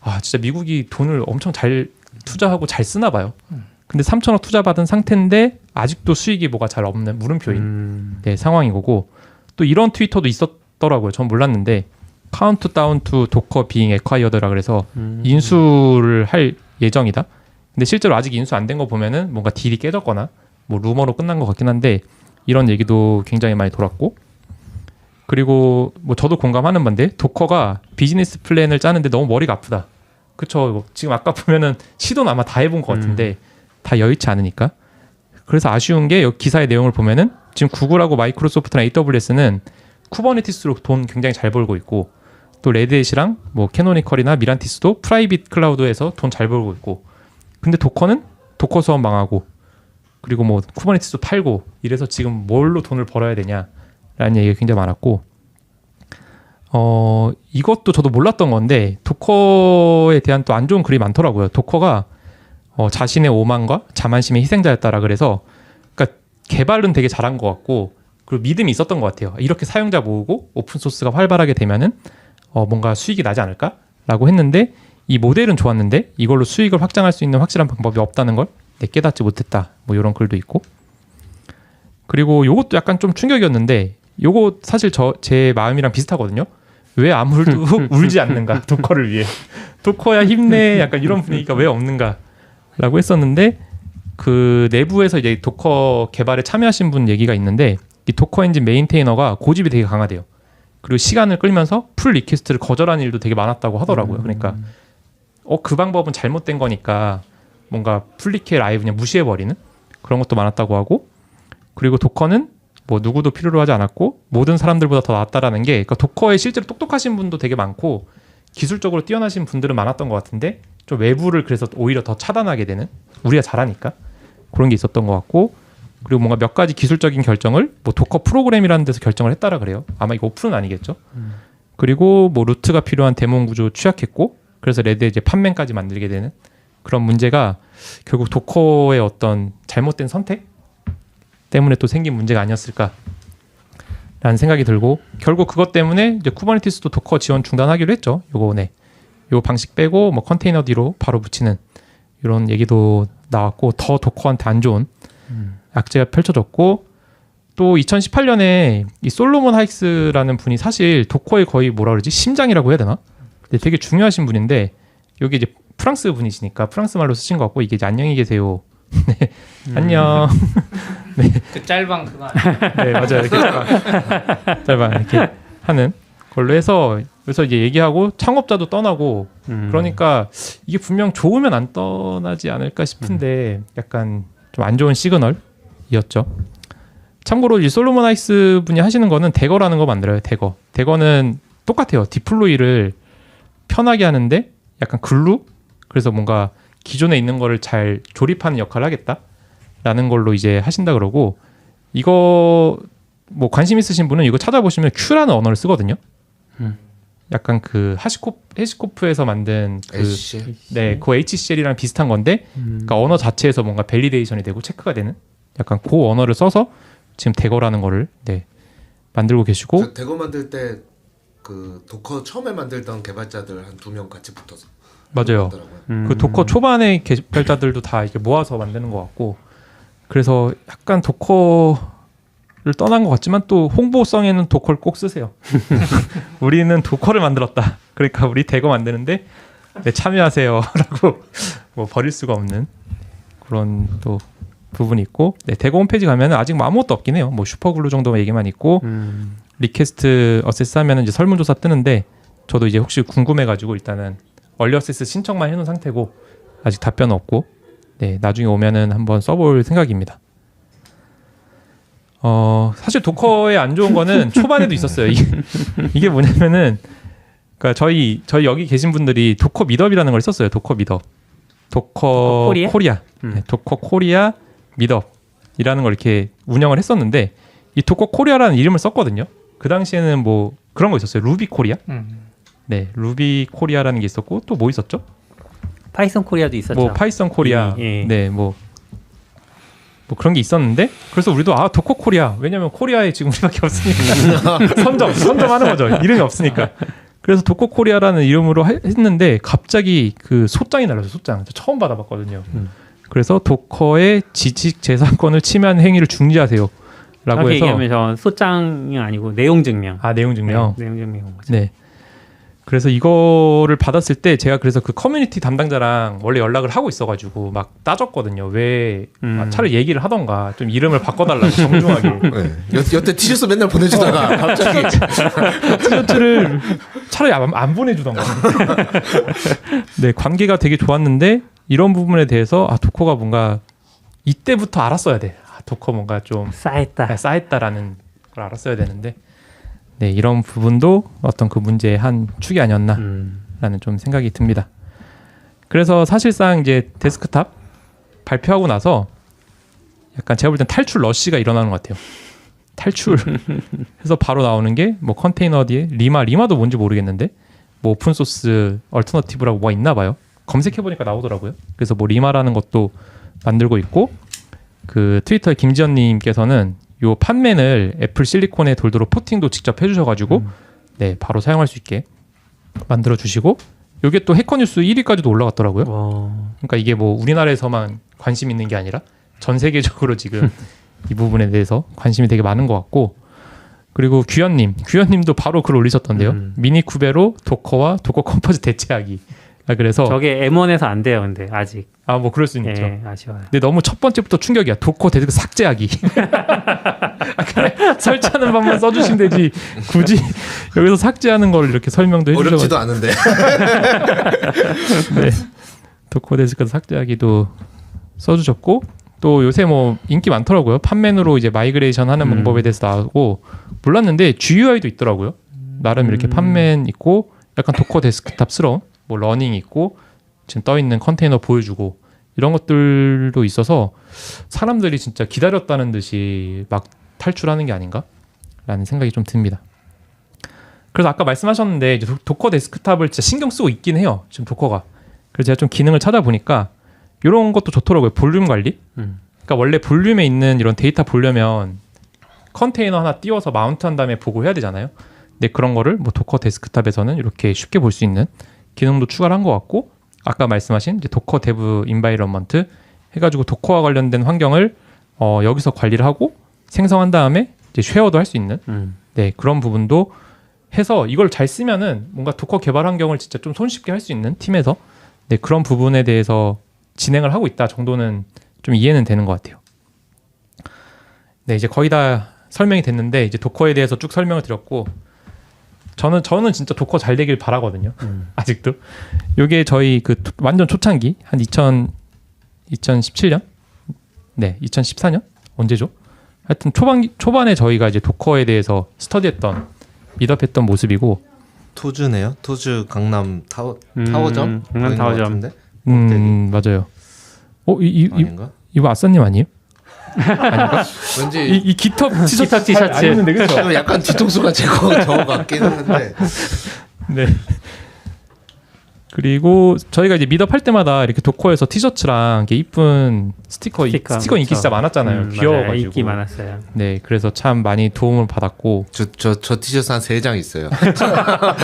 아 진짜 미국이 돈을 엄청 잘 투자하고 잘 쓰나 봐요. 근데 3천억 투자 받은 상태인데 아직도 수익이 뭐가 잘 없는 물음표인 네, 상황인 거고 또 이런 트위터도 있었더라고요. 전 몰랐는데 카운트다운 투 도커 비잉 에콰이어드라 그래서 인수를 할 예정이다. 근데 실제로 아직 인수 안 된 거 보면은 뭔가 딜이 깨졌거나 뭐 루머로 끝난 것 같긴 한데 이런 얘기도 굉장히 많이 돌았고 그리고 뭐 저도 공감하는 건데 도커가 비즈니스 플랜을 짜는데 너무 머리가 아프다. 그쵸. 지금 아까 보면은 시도는 아마 다 해본 것 같은데 다 여의치 않으니까. 그래서 아쉬운 게 여기 기사의 내용을 보면은 지금 구글하고 마이크로소프트나 AWS는 쿠버네티스로 돈 굉장히 잘 벌고 있고 또 레드햇이랑 뭐 캐노니컬이나 미란티스도 프라이빗 클라우드에서 돈 잘 벌고 있고 근데 도커는 도커 수업 망하고 그리고 뭐 쿠버네티스도 팔고 이래서 지금 뭘로 돈을 벌어야 되냐라는 얘기가 굉장히 많았고 이것도 저도 몰랐던 건데 도커에 대한 또 안 좋은 글이 많더라고요. 도커가 자신의 오만과 자만심의 희생자였다라 그래서 그러니까 개발은 되게 잘한 것 같고 그리고 믿음이 있었던 것 같아요. 이렇게 사용자 모으고 오픈 소스가 활발하게 되면은 뭔가 수익이 나지 않을까라고 했는데 이 모델은 좋았는데 이걸로 수익을 확장할 수 있는 확실한 방법이 없다는 걸 깨닫지 못했다. 뭐 이런 글도 있고 그리고 요것도 약간 좀 충격이었는데 요거 사실 제 마음이랑 비슷하거든요. 왜 아무도 울지 않는가 도커를 위해 도커야 힘내 약간 이런 분위기가 왜 없는가라고 했었는데 그 내부에서 이제 도커 개발에 참여하신 분 얘기가 있는데 이 도커 엔진 메인테이너가 고집이 되게 강하대요. 그리고 시간을 끌면서 풀 리퀘스트를 거절하는 일도 되게 많았다고 하더라고요. 그러니까 그 방법은 잘못된 거니까 뭔가 풀리케 아예 그냥 무시해버리는 그런 것도 많았다고 하고 그리고 도커는 뭐 누구도 필요로 하지 않았고 모든 사람들보다 더 낫다라는 게 그러니까 도커에 실제로 똑똑하신 분도 되게 많고 기술적으로 뛰어나신 분들은 많았던 것 같은데 좀 외부를 그래서 오히려 더 차단하게 되는 우리가 잘하니까 그런 게 있었던 것 같고 그리고 뭔가 몇 가지 기술적인 결정을 뭐 도커 프로그램이라는 데서 결정을 했다라 그래요. 아마 이거 오픈은 아니겠죠. 그리고 뭐 루트가 필요한 데몬 구조 취약했고 그래서 레드에 이제 판맨까지 만들게 되는 그런 문제가 결국 도커의 어떤 잘못된 선택 때문에 또 생긴 문제가 아니었을까라는 생각이 들고 결국 그것 때문에 이제 쿠버네티스도 도커 지원 중단하기로 했죠. 요거 방식 빼고 뭐 컨테이너 뒤로 바로 붙이는 이런 얘기도 나왔고 더 도커한테 안 좋은 악재가 펼쳐졌고 또 2018년에 이 솔로몬 하이스라는 분이 사실 도커의 거의 뭐라 그러지 심장이라고 해야 되나? 근데 되게 중요하신 분인데 여기 이제 프랑스 분이시니까 프랑스 말로 쓰신 것 같고 이게 이제 안녕히 계세요. 네, 안녕. 네. 그 짤방 그거 아니에요? 네 맞아요. 이렇게 짤방 이렇게 하는 걸로 해서 그래서 이제 얘기하고 창업자도 떠나고 그러니까 이게 분명 좋으면 안 떠나지 않을까 싶은데 약간 좀 안 좋은 시그널이었죠. 참고로 이 솔로몬 하이스 분이 하시는 거는 대거라는 거 만들어요. 대거는 똑같아요. 디플로이를 편하게 하는데 약간 글루 그래서 뭔가 기존에 있는 거를 잘 조립하는 역할을 하겠다라는 걸로 이제 하신다 그러고 이거 뭐 관심 있으신 분은 이거 찾아보시면 Q라는 언어를 쓰거든요. 약간 그 해시코프에서 만든 그 HCL? 네, 그 HCL이랑 비슷한 건데, 그러니까 언어 자체에서 뭔가 밸리데이션이 되고 체크가 되는 약간 그 언어를 써서 지금 대거라는 거를 네, 만들고 계시고. 저 대거 만들 때 그 도커 처음에 만들던 개발자들 한 2명 같이 붙어서 맞아요. 만들더라고요. 그 도커 초반의 개발자들도 다 이렇게 모아서 만드는 것 같고, 그래서 약간 도커를 떠난 것 같지만 또 홍보성에는 도커를 꼭 쓰세요. 우리는 도커를 만들었다. 그러니까 우리 대거 만드는데 네, 참여하세요라고 뭐 버릴 수가 없는 그런 또 부분이 있고, 네, 대거 홈페이지 가면 아직 뭐 아무것도 없긴 해요. 뭐 슈퍼글루 정도 얘기만 있고, 리퀘스트 어세스 하면 이제 설문조사 뜨는데, 저도 이제 혹시 궁금해가지고 일단은 얼리 어세스 신청만 해놓은 상태고 아직 답변 없고, 네, 나중에 오면은 한번 써볼 생각입니다. 사실 도커의 안 좋은 거는 초반에도 있었어요. 이게 뭐냐면은, 그러니까 저희 여기 계신 분들이 도커 미덥이라는 걸 썼어요. 도커 미덥, 도커 코리아, 네, 도커 코리아 미덥이라는 걸 이렇게 운영을 했었는데, 이 도커 코리아라는 이름을 썼거든요. 그 당시에는 뭐 그런 거 있었어요. 루비 코리아, 네, 루비 코리아라는 게 있었고, 또 뭐 있었죠? 파이썬 코리아도 있었죠. 뭐 파이썬 코리아, 예. 네, 뭐 그런 게 있었는데, 그래서 우리도 도커 코리아, 왜냐면 코리아에 지금 우리밖에 없으니까 선점하는 거죠. 이름이 없으니까. 그래서 도커 코리아라는 이름으로 했는데, 갑자기 그 소장이 날라서 소장, 저 처음 받아봤거든요. 그래서 도커의 지식 재산권을 침해하는 행위를 중지하세요. 라고 해서 얘기하면 저 소장이 아니고 내용 증명. 내용 증명. 네, 내용 증명 거죠. 네. 그래서 이거를 받았을 때 제가 그래서 그 커뮤니티 담당자랑 원래 연락을 하고 있어가지고 막 따졌거든요. 왜 차라리 얘기를 하던가 좀 이름을 바꿔달라고 정중하게. 네. 여태 티셔츠 맨날 보내주다가 갑자기 티셔츠를 차라리 안 보내주던가. 네, 관계가 되게 좋았는데 이런 부분에 대해서 도커가 뭔가 이때부터 알았어야 돼. 도커 뭔가 좀 쌓였다라는 걸 알았어야 되는데, 네, 이런 부분도 어떤 그 문제의 한 축이 아니었나라는 좀 생각이 듭니다. 그래서 사실상 이제 데스크탑 발표하고 나서 약간 제가 볼 땐 탈출 러시가 일어나는 것 같아요. 탈출해서 바로 나오는 게 뭐 컨테이너 뒤에 리마도 뭔지 모르겠는데 뭐 오픈 소스 얼터너티브라고 뭐 있나 봐요. 검색해 보니까 나오더라고요. 그래서 뭐 리마라는 것도 만들고 있고, 그 트위터의 김지연님께서는 요 판맨을 애플 실리콘에 돌도록 포팅도 직접 해주셔가지고 네, 바로 사용할 수 있게 만들어 주시고, 요게 또 해커뉴스 1위까지도 올라갔더라고요. 그러니까 이게 뭐 우리나라에서만 관심 있는 게 아니라 전 세계적으로 지금 이 부분에 대해서 관심이 되게 많은 것 같고, 그리고 규현님도 바로 글 올리셨던데요. 미니쿠베로 도커와 도커 컴포즈 대체하기. 그래서 저게 M1에서 안 돼요, 근데 아직. 뭐 그럴 수는 있죠. 예, 아쉬워요. 근데 너무 첫 번째부터 충격이야. 도커 데스크 삭제하기. 그래, 설치하는 방법만 써주시면 되지. 굳이 여기서 삭제하는 걸 이렇게 설명도 해주셔가지고. 어렵지도 않은데. 네, 도커 데스크 삭제하기도 써주셨고, 또 요새 뭐 인기 많더라고요. 판맨으로 이제 마이그레이션 하는 방법에 대해서 나오고, 몰랐는데 GUI도 있더라고요. 나름 이렇게 판맨 있고 약간 도커 데스크탑스러운 뭐 러닝 있고 지금 떠 있는 컨테이너 보여주고 이런 것들도 있어서 사람들이 진짜 기다렸다는 듯이 막 탈출하는 게 아닌가라는 생각이 좀 듭니다. 그래서 아까 말씀하셨는데 이제 도커 데스크탑을 진짜 신경 쓰고 있긴 해요. 지금 도커가. 그래서 제가 좀 기능을 찾아보니까 이런 것도 좋더라고요. 볼륨 관리. 그러니까 원래 볼륨에 있는 이런 데이터 보려면 컨테이너 하나 띄워서 마운트한 다음에 보고 해야 되잖아요. 근데 그런 거를 뭐 도커 데스크탑에서는 이렇게 쉽게 볼 수 있는 기능도 추가를 한 것 같고, 아까 말씀하신 이제 도커 데브 인바이러먼트 해가지고 도커와 관련된 환경을 여기서 관리를 하고 생성한 다음에 이제 쉐어도 할 수 있는 네, 그런 부분도 해서 이걸 잘 쓰면은 뭔가 도커 개발 환경을 진짜 좀 손쉽게 할 수 있는 팀에서 네, 그런 부분에 대해서 진행을 하고 있다 정도는 좀 이해는 되는 것 같아요. 네, 이제 거의 다 설명이 됐는데 이제 도커에 대해서 쭉 설명을 드렸고, 저는 진짜 도커 잘 되길 바라거든요. 아직도. 요게 저희 그 완전 초창기 한 2017년? 네, 2014년? 언제죠? 하여튼 초반에 저희가 이제 도커에 대해서 스터디했던 미드업했던 모습이고, 토주네요. 토주 강남 타워점. 강남 타워점. 같은데? 맞아요. 아닌가? 이거 아싸님 아니에요? 왠지 이 깃허브 티셔츠 티셔츠. 안 입는데 그렇죠? 좀 약간 뒤통수가 저 같긴 한데. 네. 그리고 저희가 이제 미덕 할 때마다 이렇게 도커에서 티셔츠랑 이렇게 이쁜 스티커 인기 그렇죠. 진짜 많았잖아요. 맞아요. 귀여워가지고. 인기 많았어요. 네, 그래서 참 많이 도움을 받았고 저 티셔츠 한 3장 있어요. 그러니까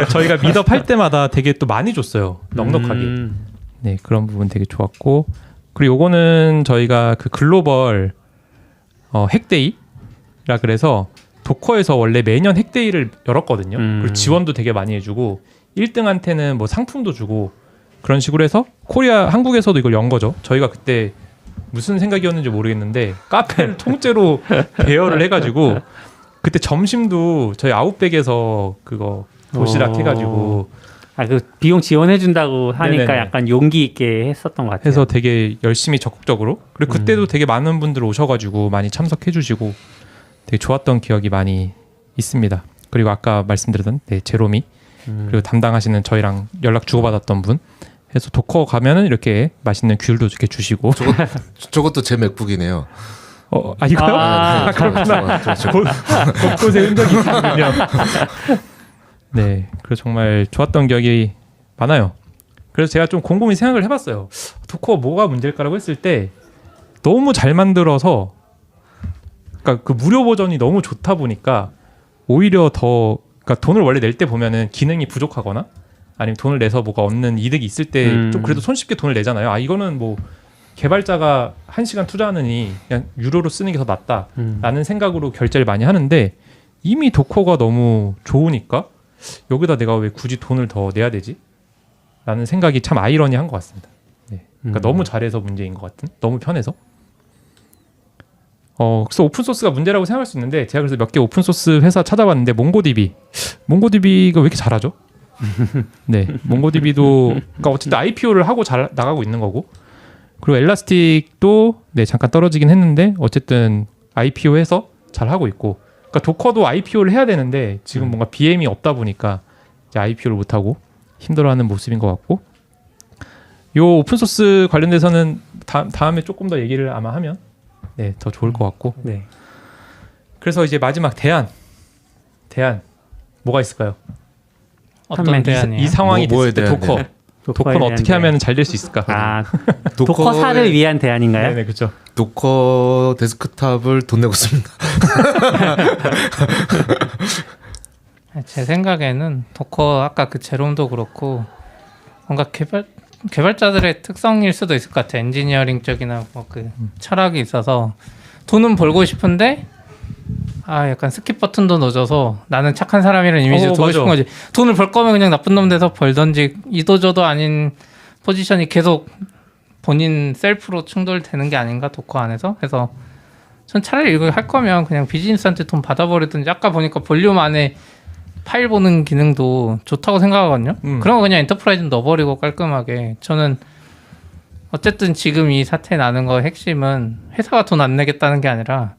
저희가 미덕 할 때마다 되게 또 많이 줬어요. 넉넉하게. 네, 그런 부분 되게 좋았고 그리고 요거는 저희가 그 글로벌 핵데이라 그래서 도커에서 원래 매년 핵데이를 열었거든요. 그리고 지원도 되게 많이 해주고 1등한테는 뭐 상품도 주고 그런 식으로 해서 한국에서도 이걸 연 거죠. 저희가 그때 무슨 생각이었는지 모르겠는데 카페를 통째로 대여를 해가지고 그때 점심도 저희 아웃백에서 그거 도시락 해가지고 그 비용 지원해 준다고 하니까 네네네. 약간 용기 있게 했었던 것 같아요. 해서 되게 열심히 적극적으로 그리고 그때도 되게 많은 분들 오셔가지고 많이 참석해주시고 되게 좋았던 기억이 많이 있습니다. 그리고 아까 말씀드렸던 제로미 그리고 담당하시는 저희랑 연락 주고받았던 분 해서 도커 가면은 이렇게 맛있는 귤도 이렇게 주시고 저것도 제 맥북이네요. 이거요? 그렇구나. 곳곳에 흔적이 있군요. 네, 그래서 정말 좋았던 기억이 많아요. 그래서 제가 좀 곰곰이 생각을 해봤어요. 도커 뭐가 문제일까라고 했을 때 너무 잘 만들어서 그러니까 그 무료 버전이 너무 좋다 보니까 오히려 더 그러니까 돈을 원래 낼 때 보면은 기능이 부족하거나 아니면 돈을 내서 뭐가 얻는 이득이 있을 때 좀 그래도 손쉽게 돈을 내잖아요. 이거는 뭐 개발자가 1시간 투자하느니 그냥 유료로 쓰는 게 더 낫다라는 생각으로 결제를 많이 하는데 이미 도커가 너무 좋으니까 여기다 내가 왜 굳이 돈을 더 내야 되지? 라는 생각이 참 아이러니한 것 같습니다. 네. 그러니까 너무 잘해서 문제인 것 같은? 너무 편해서? 그래서 오픈소스가 문제라고 생각할 수 있는데 제가 그래서 몇 개 오픈소스 회사 찾아봤는데 몽고DB가 왜 이렇게 잘하죠? 네, 몽고DB도 그러니까 어쨌든 IPO를 하고 잘 나가고 있는 거고 그리고 엘라스틱도 잠깐 떨어지긴 했는데 어쨌든 IPO해서 잘 하고 있고 그러니까 도커도 IPO를 해야 되는데 지금 뭔가 BM이 없다 보니까 이제 IPO를 못 하고 힘들어하는 모습인 것 같고 요 오픈소스 관련돼서는 다음에 조금 더 얘기를 아마 하면 더 좋을 것 같고 네. 그래서 이제 마지막 대안 뭐가 있을까요? 어떤 대안이에요? 이 상황이 뭐에 됐을 때 대한 도커는 도커에 대한 어떻게 대안. 하면 잘 될 수 있을까? 도커사를 위한 대안인가요? 네, 그렇죠. 도커 데스크탑을 돈 내고 씁니다. 제 생각에는 도커 아까 그 제롬도 그렇고 뭔가 개발자들의 특성일 수도 있을 것 같아요. 엔지니어링 쪽이나 뭐 그 철학이 있어서 돈은 벌고 싶은데 약간 스킵 버튼도 넣어줘서 나는 착한 사람이라는 이미지를 두고 맞아. 싶은 거지. 돈을 벌 거면 그냥 나쁜 놈 돼서 벌던지 이도저도 아닌 포지션이 계속 본인 셀프로 충돌되는 게 아닌가 도커 안에서. 그래서 전 차라리 이거 할 거면 그냥 비즈니스한테 돈 받아버리든지 아까 보니까 볼륨 안에 파일 보는 기능도 좋다고 생각하거든요. 그런 거 그냥 엔터프라이즈 넣어버리고 깔끔하게. 저는 어쨌든 지금 이 사태 나는 거 핵심은 회사가 돈 안 내겠다는 게 아니라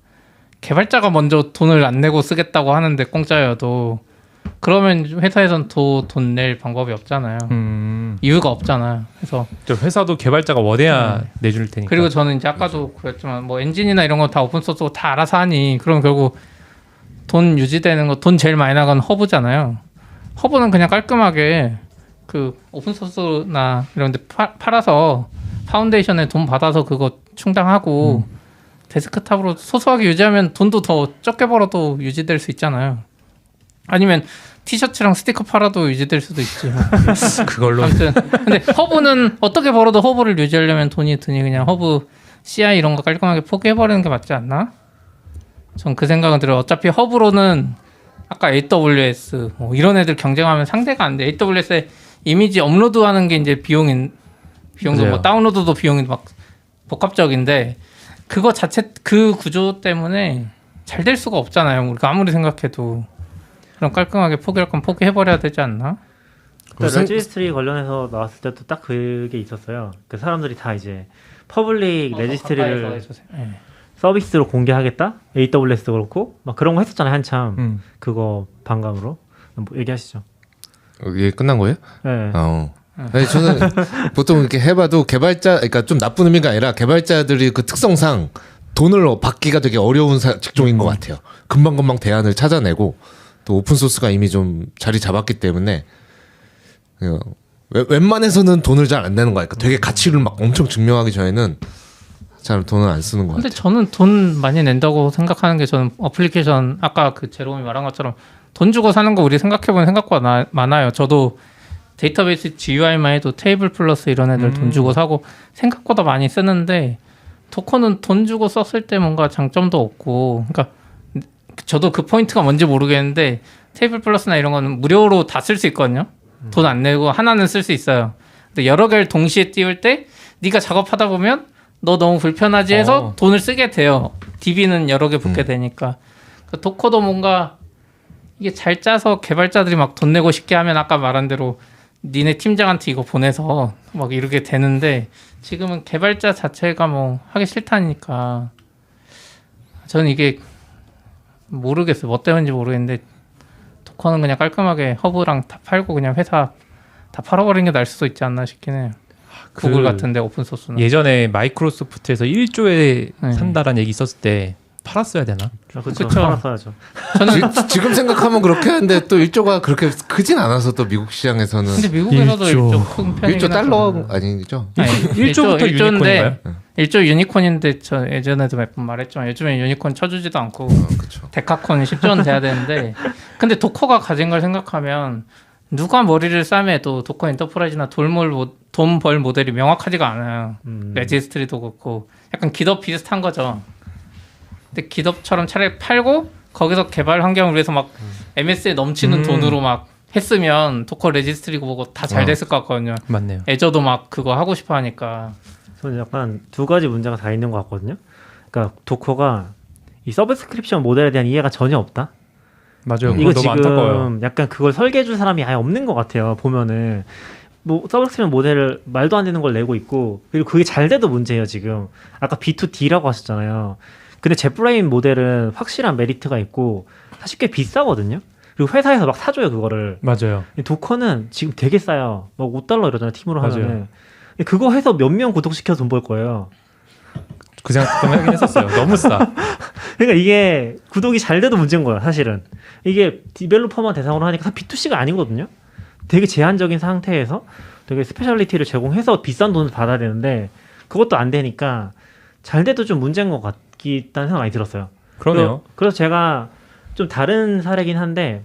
개발자가 먼저 돈을 안 내고 쓰겠다고 하는데 공짜여도 그러면 회사에선 더 돈 낼 방법이 없잖아요. 이유가 없잖아요. 그래서 회사도 개발자가 원해야 내줄 테니까. 그리고 저는 이제 아까도 그랬지만 뭐 엔진이나 이런 거 다 오픈소스고 다 알아서 하니 그럼 결국 돈 유지되는 거 돈 제일 많이 나가는 허브잖아요. 허브는 그냥 깔끔하게 그 오픈소스나 이런 데 팔아서 파운데이션에 돈 받아서 그거 충당하고 데스크탑으로 소소하게 유지하면 돈도 더 적게 벌어도 유지될 수 있잖아요. 아니면 티셔츠랑 스티커 팔아도 유지될 수도 있지. 그걸로. 아무튼 근데 허브는 어떻게 벌어도 허브를 유지하려면 돈이 드니 그냥 허브 CI 이런 거 깔끔하게 포기해버리는 게 맞지 않나? 전 그 생각은 들어요. 어차피 허브로는 아까 AWS 뭐 이런 애들 경쟁하면 상대가 안 돼. AWS에 이미지 업로드하는 게 이제 비용도 맞아요. 뭐 다운로드도 비용이 막 복합적인데 그거 자체 그 구조 때문에 잘 될 수가 없잖아요. 우리가 아무리 생각해도. 그럼 깔끔하게 포기할 건 포기해버려야 되지 않나? 레지스트리 관련해서 나왔을 때도 딱 그게 있었어요. 그 사람들이 다 이제 퍼블릭 레지스트리를 서비스로 공개하겠다? AWS도 그렇고 막 그런 거 했었잖아요 한참. 그거 반감으로. 뭐 얘기하시죠. 이게 끝난 거예요? 네. 아니, 저는 보통 이렇게 해봐도 개발자, 그러니까 좀 나쁜 의미가 아니라 개발자들이 그 특성상 돈을 받기가 되게 어려운 직종인 것 같아요. 금방금방 대안을 찾아내고 또 오픈 소스가 이미 좀 자리 잡았기 때문에 웬만해서는 돈을 잘 안 내는 거 같아요. 되게 가치를 막 엄청 증명하기 전에는 잘 돈을 안 쓰는 것 근데 같아요. 저는 돈 많이 낸다고 생각하는 게 저는 어플리케이션 아까 그 제롬이 말한 것처럼 돈 주고 사는 거 우리 생각해보면 생각보다 많아요. 저도 데이터베이스 GUI만 해도 테이블 플러스 이런 애들 돈 주고 사고 생각보다 많이 쓰는데 도커는 돈 주고 썼을 때 뭔가 장점도 없고 그러니까 저도 그 포인트가 뭔지 모르겠는데 테이블 플러스나 이런 거는 무료로 다 쓸 수 있거든요. 돈 안 내고 하나는 쓸 수 있어요. 근데 여러 개를 동시에 띄울 때 네가 작업하다 보면 너 너무 불편하지 해서 돈을 쓰게 돼요. DB는 여러 개 붙게 되니까. 그 도커도 뭔가 이게 잘 짜서 개발자들이 막 돈 내고 싶게 하면 아까 말한 대로 니네 팀장한테 이거 보내서 막 이렇게 되는데 지금은 개발자 자체가 뭐 하기 싫다니까 저는 이게 모르겠어요. 뭐 때문인지 모르겠는데 도커는 그냥 깔끔하게 허브랑 다 팔고 그냥 회사 다 팔아버리는 게 나을 수도 있지 않나 싶긴 해요. 구글 같은데 오픈소스는. 예전에 마이크로소프트에서 1조에 네. 산다라는 얘기 있었을 때 팔았어야 되나? 그렇죠. 그쵸. 팔았어야죠. 지금 생각하면 그렇게 하는데 또 1조가 그렇게 크진 않아서 또 미국 시장에서는 근데 미국에서도 1조. 1조 큰 편이긴 1조 달러 하죠. 아니죠? 아니, 1조부터 유니콘인가요? 1조 유니콘인데 저 예전에도 몇 번 말했지만 요즘에 유니콘 쳐주지도 않고 그렇죠. 데카콘이 10조는 돼야 되는데 근데 도커가 가진 걸 생각하면 누가 머리를 싸매도 도커 엔터프라이즈나 돈 벌 모델이 명확하지가 않아요. 레지스트리도 그렇고 약간 기덥 비슷한 거죠. 근데 기덥처럼 차라리 팔고 거기서 개발 환경을 위해서 막 MS에 넘치는 돈으로 막 했으면 도커 레지스트리고 뭐고 다 잘 됐을 것 같거든요. 맞네요. 애저도 막 그거 하고 싶어 하니까. 저는 약간 두 가지 문제가 다 있는 것 같거든요. 그러니까 도커가 이 서브스크립션 모델에 대한 이해가 전혀 없다. 맞아요. 이거 그거 너무 지금 안타까워요. 약간 그걸 설계해줄 사람이 아예 없는 것 같아요. 보면은 뭐 서브스크립션 모델을 말도 안 되는 걸 내고 있고 그리고 그게 잘 돼도 문제예요. 지금 아까 B2D라고 하셨잖아요. 근데 제프라임 모델은 확실한 메리트가 있고 사실 꽤 비싸거든요. 그리고 회사에서 막 사줘요 그거를. 맞아요. 도커는 지금 되게 싸요. 막 5달러 이러잖아요 팀으로 맞아요. 하면은. 그거 해서 몇 명 구독시켜서 돈 벌 거예요. 그 생각도 하긴 했었어요. 너무 싸. 그러니까 이게 구독이 잘 돼도 문제인 거야 사실은. 이게 디벨로퍼만 대상으로 하니까 B2C가 아니거든요. 되게 제한적인 상태에서 되게 스페셜리티를 제공해서 비싼 돈을 받아야 되는데 그것도 안 되니까 잘 돼도 좀 문제인 것 같다는 생각 많이 들었어요. 그러네요. 그래서 제가 좀 다른 사례긴 한데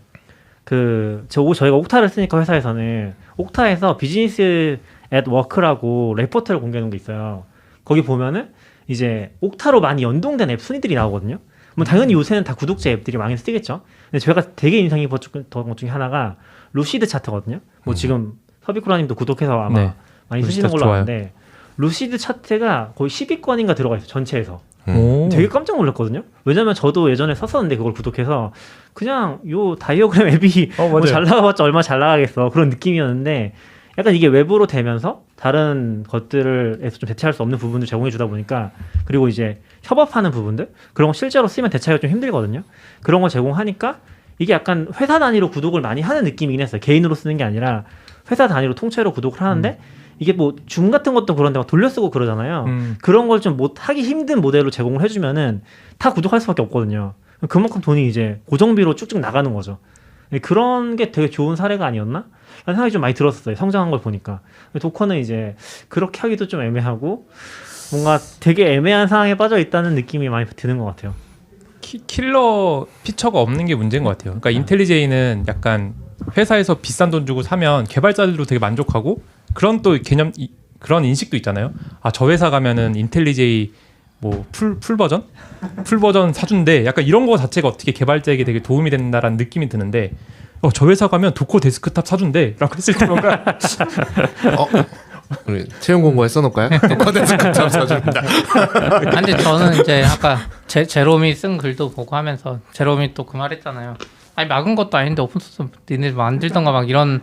저희가 옥타를 쓰니까 회사에서는 옥타에서 비즈니스 앳 워크라고 레포트를 공개하는 게 있어요. 거기 보면은 이제 옥타로 많이 연동된 앱 순위들이 나오거든요. 뭐 당연히 요새는 다 구독자 앱들이 많이 쓰겠죠. 근데 제가 되게 인상 깊었던 것 중에 하나가 루시드 차트거든요. 뭐 지금 서비쿠라님도 구독해서 아마 네. 많이 루시드 쓰시는 걸로 좋아요. 아는데 루시드 차트가 거의 10위권인가 들어가 있어요. 전체에서. 오. 되게 깜짝 놀랐거든요. 왜냐면 저도 예전에 썼었는데 그걸 구독해서 그냥 요 다이어그램 앱이 뭐 잘 나가봤자 얼마 잘 나가겠어 그런 느낌이었는데 약간 이게 외부로 되면서 다른 것들에서 좀 대체할 수 없는 부분을 제공해 주다 보니까 그리고 이제 협업하는 부분들 그런 거 실제로 쓰면 대체하기가 좀 힘들거든요. 그런 거 제공하니까 이게 약간 회사 단위로 구독을 많이 하는 느낌이긴 했어요. 개인으로 쓰는 게 아니라 회사 단위로 통째로 구독을 하는데 이게 뭐 줌 같은 것도 그런데 막 돌려쓰고 그러잖아요. 그런 걸 좀 못 하기 힘든 모델로 제공을 해주면은 다 구독할 수밖에 없거든요. 그만큼 돈이 이제 고정비로 쭉쭉 나가는 거죠. 그런 게 되게 좋은 사례가 아니었나? 라는 생각이 좀 많이 들었어요. 성장한 걸 보니까. 도커는 이제 그렇게 하기도 좀 애매하고 뭔가 되게 애매한 상황에 빠져 있다는 느낌이 많이 드는 것 같아요. 킬러 피처가 없는 게 문제인 것 같아요. 그러니까 인텔리제이는 약간 회사에서 비싼 돈 주고 사면 개발자들도 되게 만족하고 그런 또 개념 그런 인식도 있잖아요. 아, 저 회사 가면은 인텔리제이 뭐 풀 버전 사준대. 약간 이런 거 자체가 어떻게 개발자에게 되게 도움이 된다라는 느낌이 드는데 저 회사 가면 도커 데스크탑 사준대라고 했을 때 뭔가 우리 채용 공고에 써놓을까요? 도커 데스크탑 사줍니다. 근데 저는 이제 아까 제롬이 쓴 글도 보고 하면서 제롬이 또 그 말했잖아요. 아니 막은 것도 아닌데 오픈소스 니네 만들던가 막 이런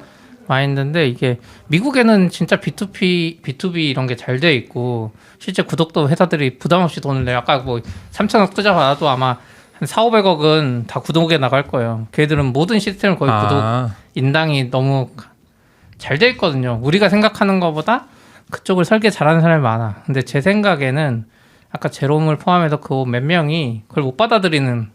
마인드인데 이게 미국에는 진짜 B2B 이런 게 잘 돼 있고 실제 구독도 회사들이 부담 없이 돈을 내요. 아까 뭐 3천억 투자 받아도 아마 한 4,500억은 다 구독에 나갈 거예요. 걔들은 모든 시스템을 거의 구독 인당이 너무 잘 돼 있거든요. 우리가 생각하는 것보다 그쪽을 설계 잘하는 사람이 많아. 근데 제 생각에는 아까 제롬을 포함해서 그 몇 명이 그걸 못 받아들이는.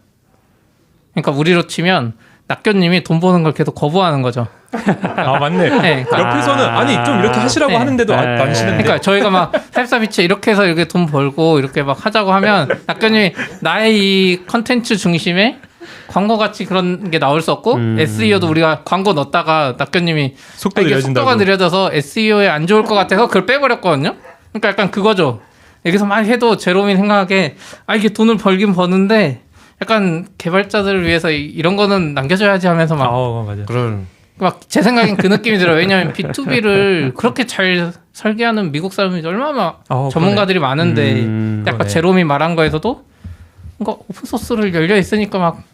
그러니까 우리로 치면 낙교님이 돈 버는 걸 계속 거부하는 거죠. 아 맞네. 네, 그러니까, 옆에서는 아니 좀 이렇게 하시라고 네. 하는데도 안 쉬는데. 그러니까 저희가 막 44비치 이렇게 해서 이렇게 돈 벌고 이렇게 막 하자고 하면 낙교님이 나의 이 컨텐츠 중심에 광고 같이 그런 게 나올 수 없고 SEO도 우리가 광고 넣었다가 낙교님이 속도 이게 느려진다고. 속도가 느려져서 SEO에 안 좋을 것 같아서 그걸 빼버렸거든요. 그러니까 약간 그거죠. 여기서 막 해도 제롬이 생각하기에 이게 돈을 벌긴 버는데 약간 개발자들을 위해서 이런 거는 남겨줘야지 하면서 막 맞아. 그런 제 생각엔 그 느낌이 들어요. 왜냐면 B2B를 그렇게 잘 설계하는 미국 사람이 얼마나 전문가들이 많은데 약간 그러네. 제롬이 말한 거에서도 뭔가 오픈소스를 열려 있으니까 막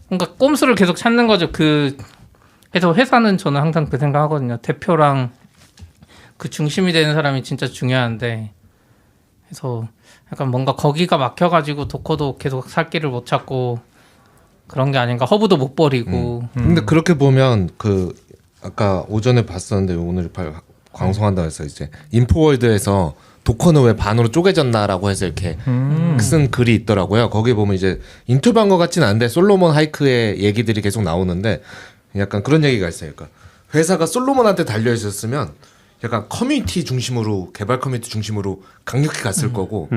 뭔가 꼼수를 계속 찾는 거죠. 그래서 회사는 저는 항상 그 생각하거든요. 대표랑 그 중심이 되는 사람이 진짜 중요한데 그래서 약간 뭔가 거기가 막혀가지고 도커도 계속 살 길을 못 찾고 그런 게 아닌가. 허브도 못 버리고. 근데 그렇게 보면 그 아까 오전에 봤었는데 오늘 방송한다고 해서 이제 인포월드에서 도커는 왜 반으로 쪼개졌나라고 해서 이렇게 쓴 글이 있더라고요. 거기 보면 이제 인터뷰한 것 같지는 않은데 솔로몬 하이크의 얘기들이 계속 나오는데 약간 그런 얘기가 있어요. 그러니까 회사가 솔로몬한테 달려 있었으면 약간 커뮤니티 중심으로 개발 커뮤니티 중심으로 강력히 갔을 거고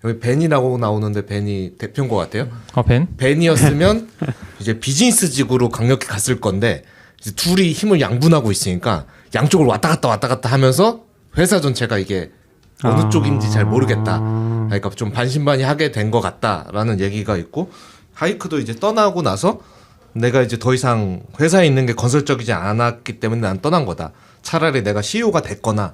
여기 벤이라고 나오는데 벤이 대표인 것 같아요. 벤? 벤이었으면 이제 비즈니스직으으로 강력히 갔을 건데 이제 둘이 힘을 양분하고 있으니까 양쪽으로 왔다 갔다 하면서 회사 전체가 이게 어느 쪽인지 잘 모르겠다. 그러니까 좀 반신반의하게 된 것 같다라는 얘기가 있고 하이크도 이제 떠나고 나서 내가 이제 더 이상 회사에 있는 게 건설적이지 않았기 때문에 난 떠난 거다. 차라리 내가 CEO가 됐거나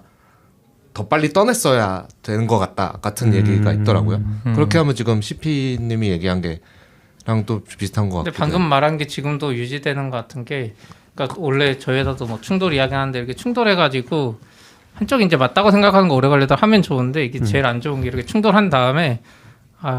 더 빨리 떠냈어야 되는 것 같다 같은 얘기가 있더라고요. 그렇게 하면 지금 CP님이 얘기한 게랑 또 비슷한 것 근데 같기도 방금 해요. 말한 게 지금도 유지되는 것 같은 게 그러니까 원래 저희 회사도 뭐 충돌 이야기하는데 이렇게 충돌해가지고 한쪽이 이제 맞다고 생각하는 거 오래 걸려도 하면 좋은데 이게 제일 안 좋은 게 이렇게 충돌한 다음에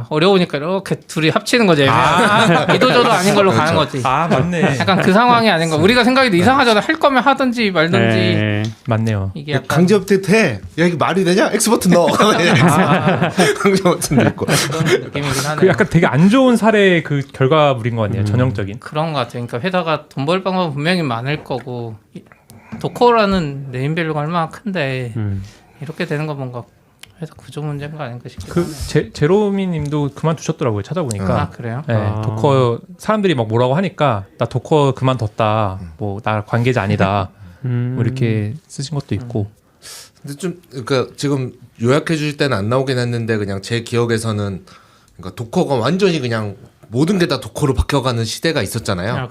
어려우니까 이렇게 둘이 합치는 거죠. 이도저도 아닌 걸로 가는 거지. 맞네. 약간 그 상황이 아닌가. 우리가 생각해도 이상하잖아. 할 거면 하든지 말든지. 네. 맞네요. 이게 약간 강제 업데이트 해. 야 이게 말이 되냐? X 버튼 넣어. 강제 버튼도 있고. 그런 느낌이긴 하네요. 그 약간 되게 안 좋은 사례의 그 결과물인 것 같네요. 전형적인. 그런 것 같아요. 그러니까 회사가 돈 벌 방법은 분명히 많을 거고 도커라는 네임밸류가 얼마나 큰데 이렇게 되는 거 뭔가 회사 구조 문제인 거 아닌가 싶기도 하네요. 제로미님도 그만두셨더라고요. 찾아보니까. 그래요? 네, 도커 사람들이 막 뭐라고 하니까 나 도커 그만뒀다. 뭐 나 관계자 아니다. 뭐 이렇게 쓰신 것도 있고. 근데 좀 그러니까 지금 요약해 주실 때는 안 나오긴 했는데 그냥 제 기억에서는 그러니까 도커가 완전히 그냥 모든 게 다 도커로 바뀌어가는 시대가 있었잖아요.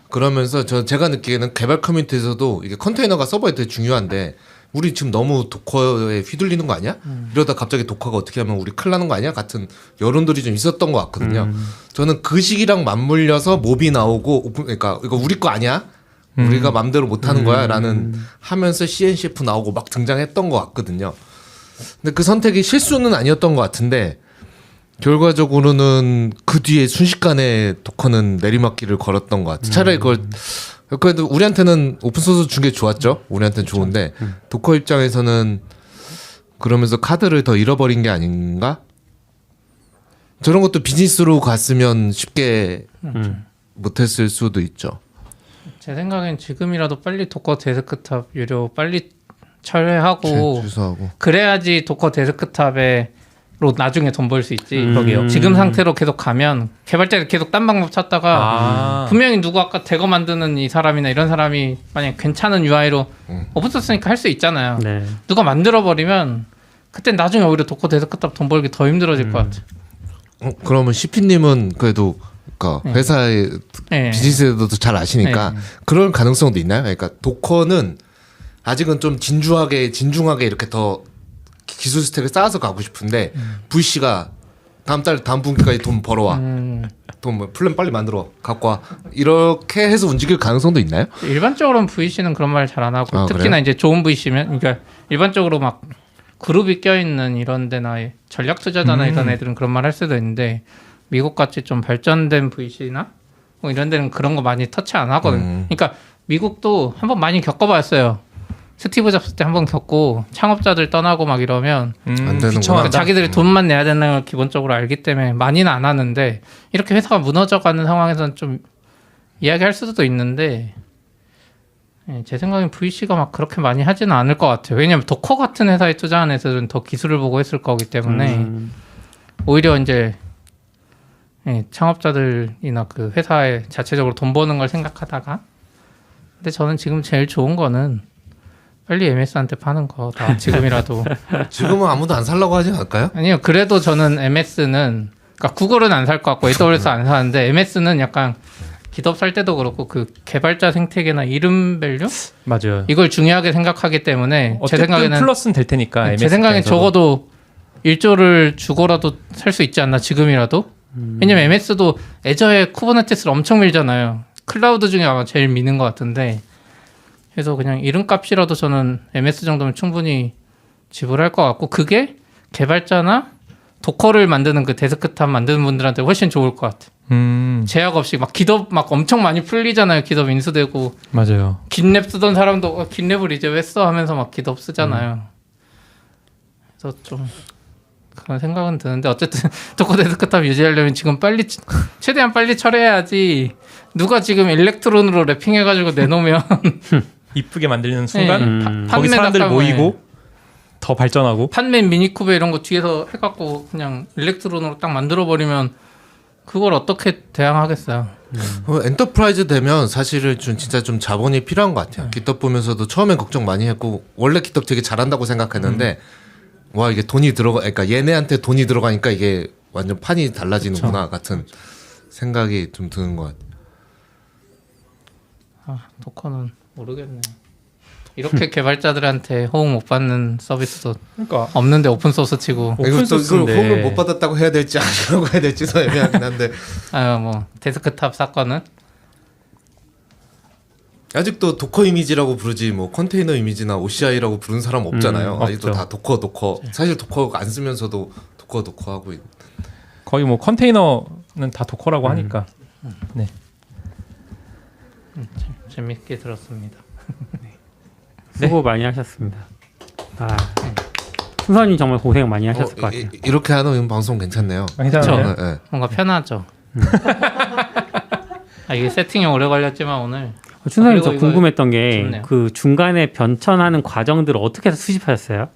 그러면서 제가 느끼기에는 개발 커뮤니티에서도 이게 컨테이너가 서버에 되게 중요한데 우리 지금 너무 도커에 휘둘리는 거 아니야? 이러다 갑자기 도커가 어떻게 하면 우리 큰일 나는 거 아니야? 같은 여론들이 좀 있었던 것 같거든요. 저는 그 시기랑 맞물려서 몹이 나오고 그러니까 이거 우리 거 아니야? 우리가 맘대로 못하는 거야? 라는 하면서 CNCF 나오고 막 등장했던 것 같거든요. 근데 그 선택이 실수는 아니었던 것 같은데 결과적으로는 그 뒤에 순식간에 도커는 내리막길을 걸었던 것 같아요. 차라리 그걸 그래도 우리한테는 오픈소스 준 게 좋았죠. 우리한테는 좋은데 도커 입장에서는 그러면서 카드를 더 잃어버린 게 아닌가? 저런 것도 비즈니스로 갔으면 쉽게 못했을 수도 있죠. 제 생각엔 지금이라도 빨리 도커 데스크탑 유료 빨리 철회하고 취소하고. 그래야지 도커 데스크탑에 로 나중에 돈 벌 수 있지. 그러게요. 지금 상태로 계속 가면 개발자들이 계속 딴 방법 찾다가 분명히 누구 아까 대거 만드는 이 사람이나 이런 사람이 만약 괜찮은 UI로 오픈소스니까 할 수 있잖아요. 네. 누가 만들어 버리면 그때 나중에 오히려 도커 데스크탑 돈 벌기 더 힘들어질 것 같아. 그러면 CP님은 그래도 그러니까 회사의 네. 비즈니스에도 잘 아시니까 그럴 가능성도 있나요? 그러니까 도커는 아직은 좀 진중하게 이렇게 더 기술 스택을 쌓아서 가고 싶은데 VC가 다음 분기까지 돈 벌어와. 돈 플랜 빨리 만들어 갖고 와. 이렇게 해서 움직일 가능성도 있나요? 일반적으로는 VC는 그런 말 잘 안 하고 특히나 그래요? 이제 좋은 VC면 그러니까 일반적으로 막 그룹이 껴있는 이런 데나 전략 투자자나 이런 애들은 그런 말 할 수도 있는데 미국 같이 좀 발전된 VC나 뭐 이런 데는 그런 거 많이 터치 안 하거든. 그러니까 미국도 한번 많이 겪어봤어요. 스티브 잡스 때 한번 겪고 창업자들 떠나고 막 이러면 안 되는구나. 그러니까 자기들이 돈만 내야 된다는 걸 기본적으로 알기 때문에 많이는 안 하는데 이렇게 회사가 무너져가는 상황에서는 좀 이야기할 수도 있는데 제 생각엔 VC가 막 그렇게 많이 하지는 않을 것 같아요. 왜냐하면 도커 같은 회사에 투자한 애들은 더 기술을 보고 했을 거기 때문에 오히려 이제 창업자들이나 그 회사에 자체적으로 돈 버는 걸 생각하다가 근데 저는 지금 제일 좋은 거는 빨리 MS한테 파는 거다 지금이라도. 지금은 아무도 안 살라고 하지 않을까요? 아니요. 그래도 저는 MS는 그러니까 구글은 안 살 것 같고 AWS 안 사는데 MS는 약간 기덥 살 때도 그렇고 그 개발자 생태계나 이름 밸류 맞아요. 이걸 중요하게 생각하기 때문에 제 어쨌든 생각에는 플러스는 될 테니까. 제 생각엔 적어도 1조를 주고라도 살 수 있지 않나 지금이라도. 왜냐면 MS도 애저에 쿠버네티스를 엄청 밀잖아요. 클라우드 중에 아마 제일 미는 것 같은데 그래서 그냥 이름값이라도 저는 MS 정도면 충분히 지불할 것 같고 그게 개발자나 도커를 만드는 그 데스크탑 만드는 분들한테 훨씬 좋을 것 같아. 제약 없이 막 기덥 막 엄청 많이 풀리잖아요. 기덥 인수되고 맞아요. 긴랩 쓰던 사람도 긴랩을 이제 왜 써 하면서 막 기덥 쓰잖아요. 그래서 좀 그런 생각은 드는데 어쨌든 도커 데스크탑 유지하려면 지금 빨리 최대한 빨리 철회해야지. 누가 지금 일렉트론으로 랩핑해가지고 내놓으면 이쁘게 만들는 순간 거기 판매 사람들 닷컴에 모이고 더 발전하고. 판맨 미니쿠베 이런 거 뒤에서 해갖고 그냥 일렉트론으로 딱 만들어버리면 그걸 어떻게 대항하겠어요. 엔터프라이즈 되면 사실은 좀 진짜 좀 자본이 필요한 것 같아요. 깃덕 보면서도 처음엔 걱정 많이 했고 원래 깃덕 되게 잘한다고 생각했는데 와 이게 돈이 들어가, 그러니까 얘네한테 돈이 들어가니까 이게 완전 판이 달라지는구나 같은 생각이 좀 드는 것 같아요. 도커는 모르겠네. 이렇게 개발자들한테 호응 못 받는 서비스도 그러니까 없는데 오픈소스 치고 이거 또 오픈소스인데. 호응을 못 받았다고 해야 될지 아니라고 해야 될지도 애매하긴 한데 뭐 데스크탑 사건은 아직도 도커 이미지라고 부르지 뭐 컨테이너 이미지나 OCI라고 부르는 사람 없잖아요. 아직도 없죠. 다 도커. 사실 도커 안 쓰면서도 도커 하고 있는. 거의 뭐 컨테이너는 다 도커라고 하니까. 네. 재밌게 들었습니다. 수고 많이 하셨습니다. 순서님 정말 고생 많이 하셨을 것 같아요. 이렇게 하는 방송 괜찮네요. 괜찮아요. 네, 네. 뭔가 편하죠. 이게 세팅이 오래 걸렸지만 오늘 춘선님 저 그리고 이거 궁금했던 게 좋네요. 그 중간에 변천하는 과정들을 어떻게 해서 수집하셨어요?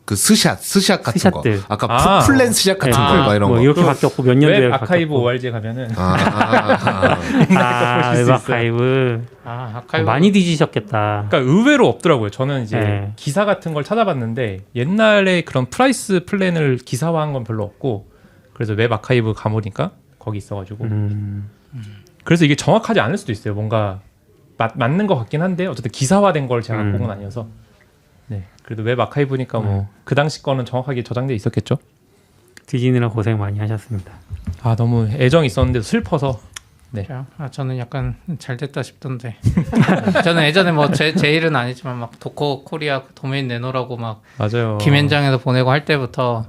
그 스샷 같은 스샷들. 거. 아까 플랜 스샷 같은 거, 막 이런 뭐 거. 이렇게 바뀌었고 몇 년도에 웹 아카이브 바뀌었고. ORG에 가면은 웹 아카이브. 아카이브 많이 뒤지셨겠다. 그러니까 의외로 없더라고요. 저는 이제 네. 기사 같은 걸 찾아봤는데 옛날에 그런 프라이스 플랜을 기사화한 건 별로 없고 그래서 웹 아카이브 가보니까 거기 있어가지고 그래서 이게 정확하지 않을 수도 있어요. 뭔가 맞는 것 같긴 한데 어쨌든 기사화된 걸 제가 본 건 아니어서 네 그래도 웹 아카이브니까 뭐 그 당시 거는 정확하게 저장돼 있었겠죠. 뒤지느라 고생 많이 하셨습니다. 아 너무 애정이 있었는데 슬퍼서 네. 저는 약간 잘 됐다 싶던데. 저는 예전에 뭐 제 일은 아니지만 막 도커 코리아 도메인 내놓으라고 막 맞아요. 김현장에서 보내고 할 때부터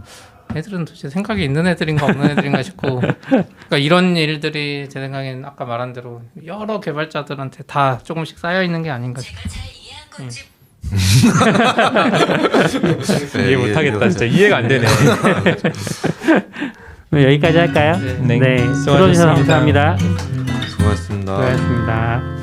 애들은 도대체 생각이 있는 애들인가 없는 애들인가 싶고 그러니까 이런 일들이 제 생각엔 아까 말한 대로 여러 개발자들한테 다 조금씩 쌓여 있는 게 아닌가 싶어요. 이해 못하겠다. 진짜 이해가 안 되네. 그럼 여기까지 할까요? 네. 들어주셔서 수고하셨습니다. 감사합니다. 수고하셨습니다. 수고하셨습니다.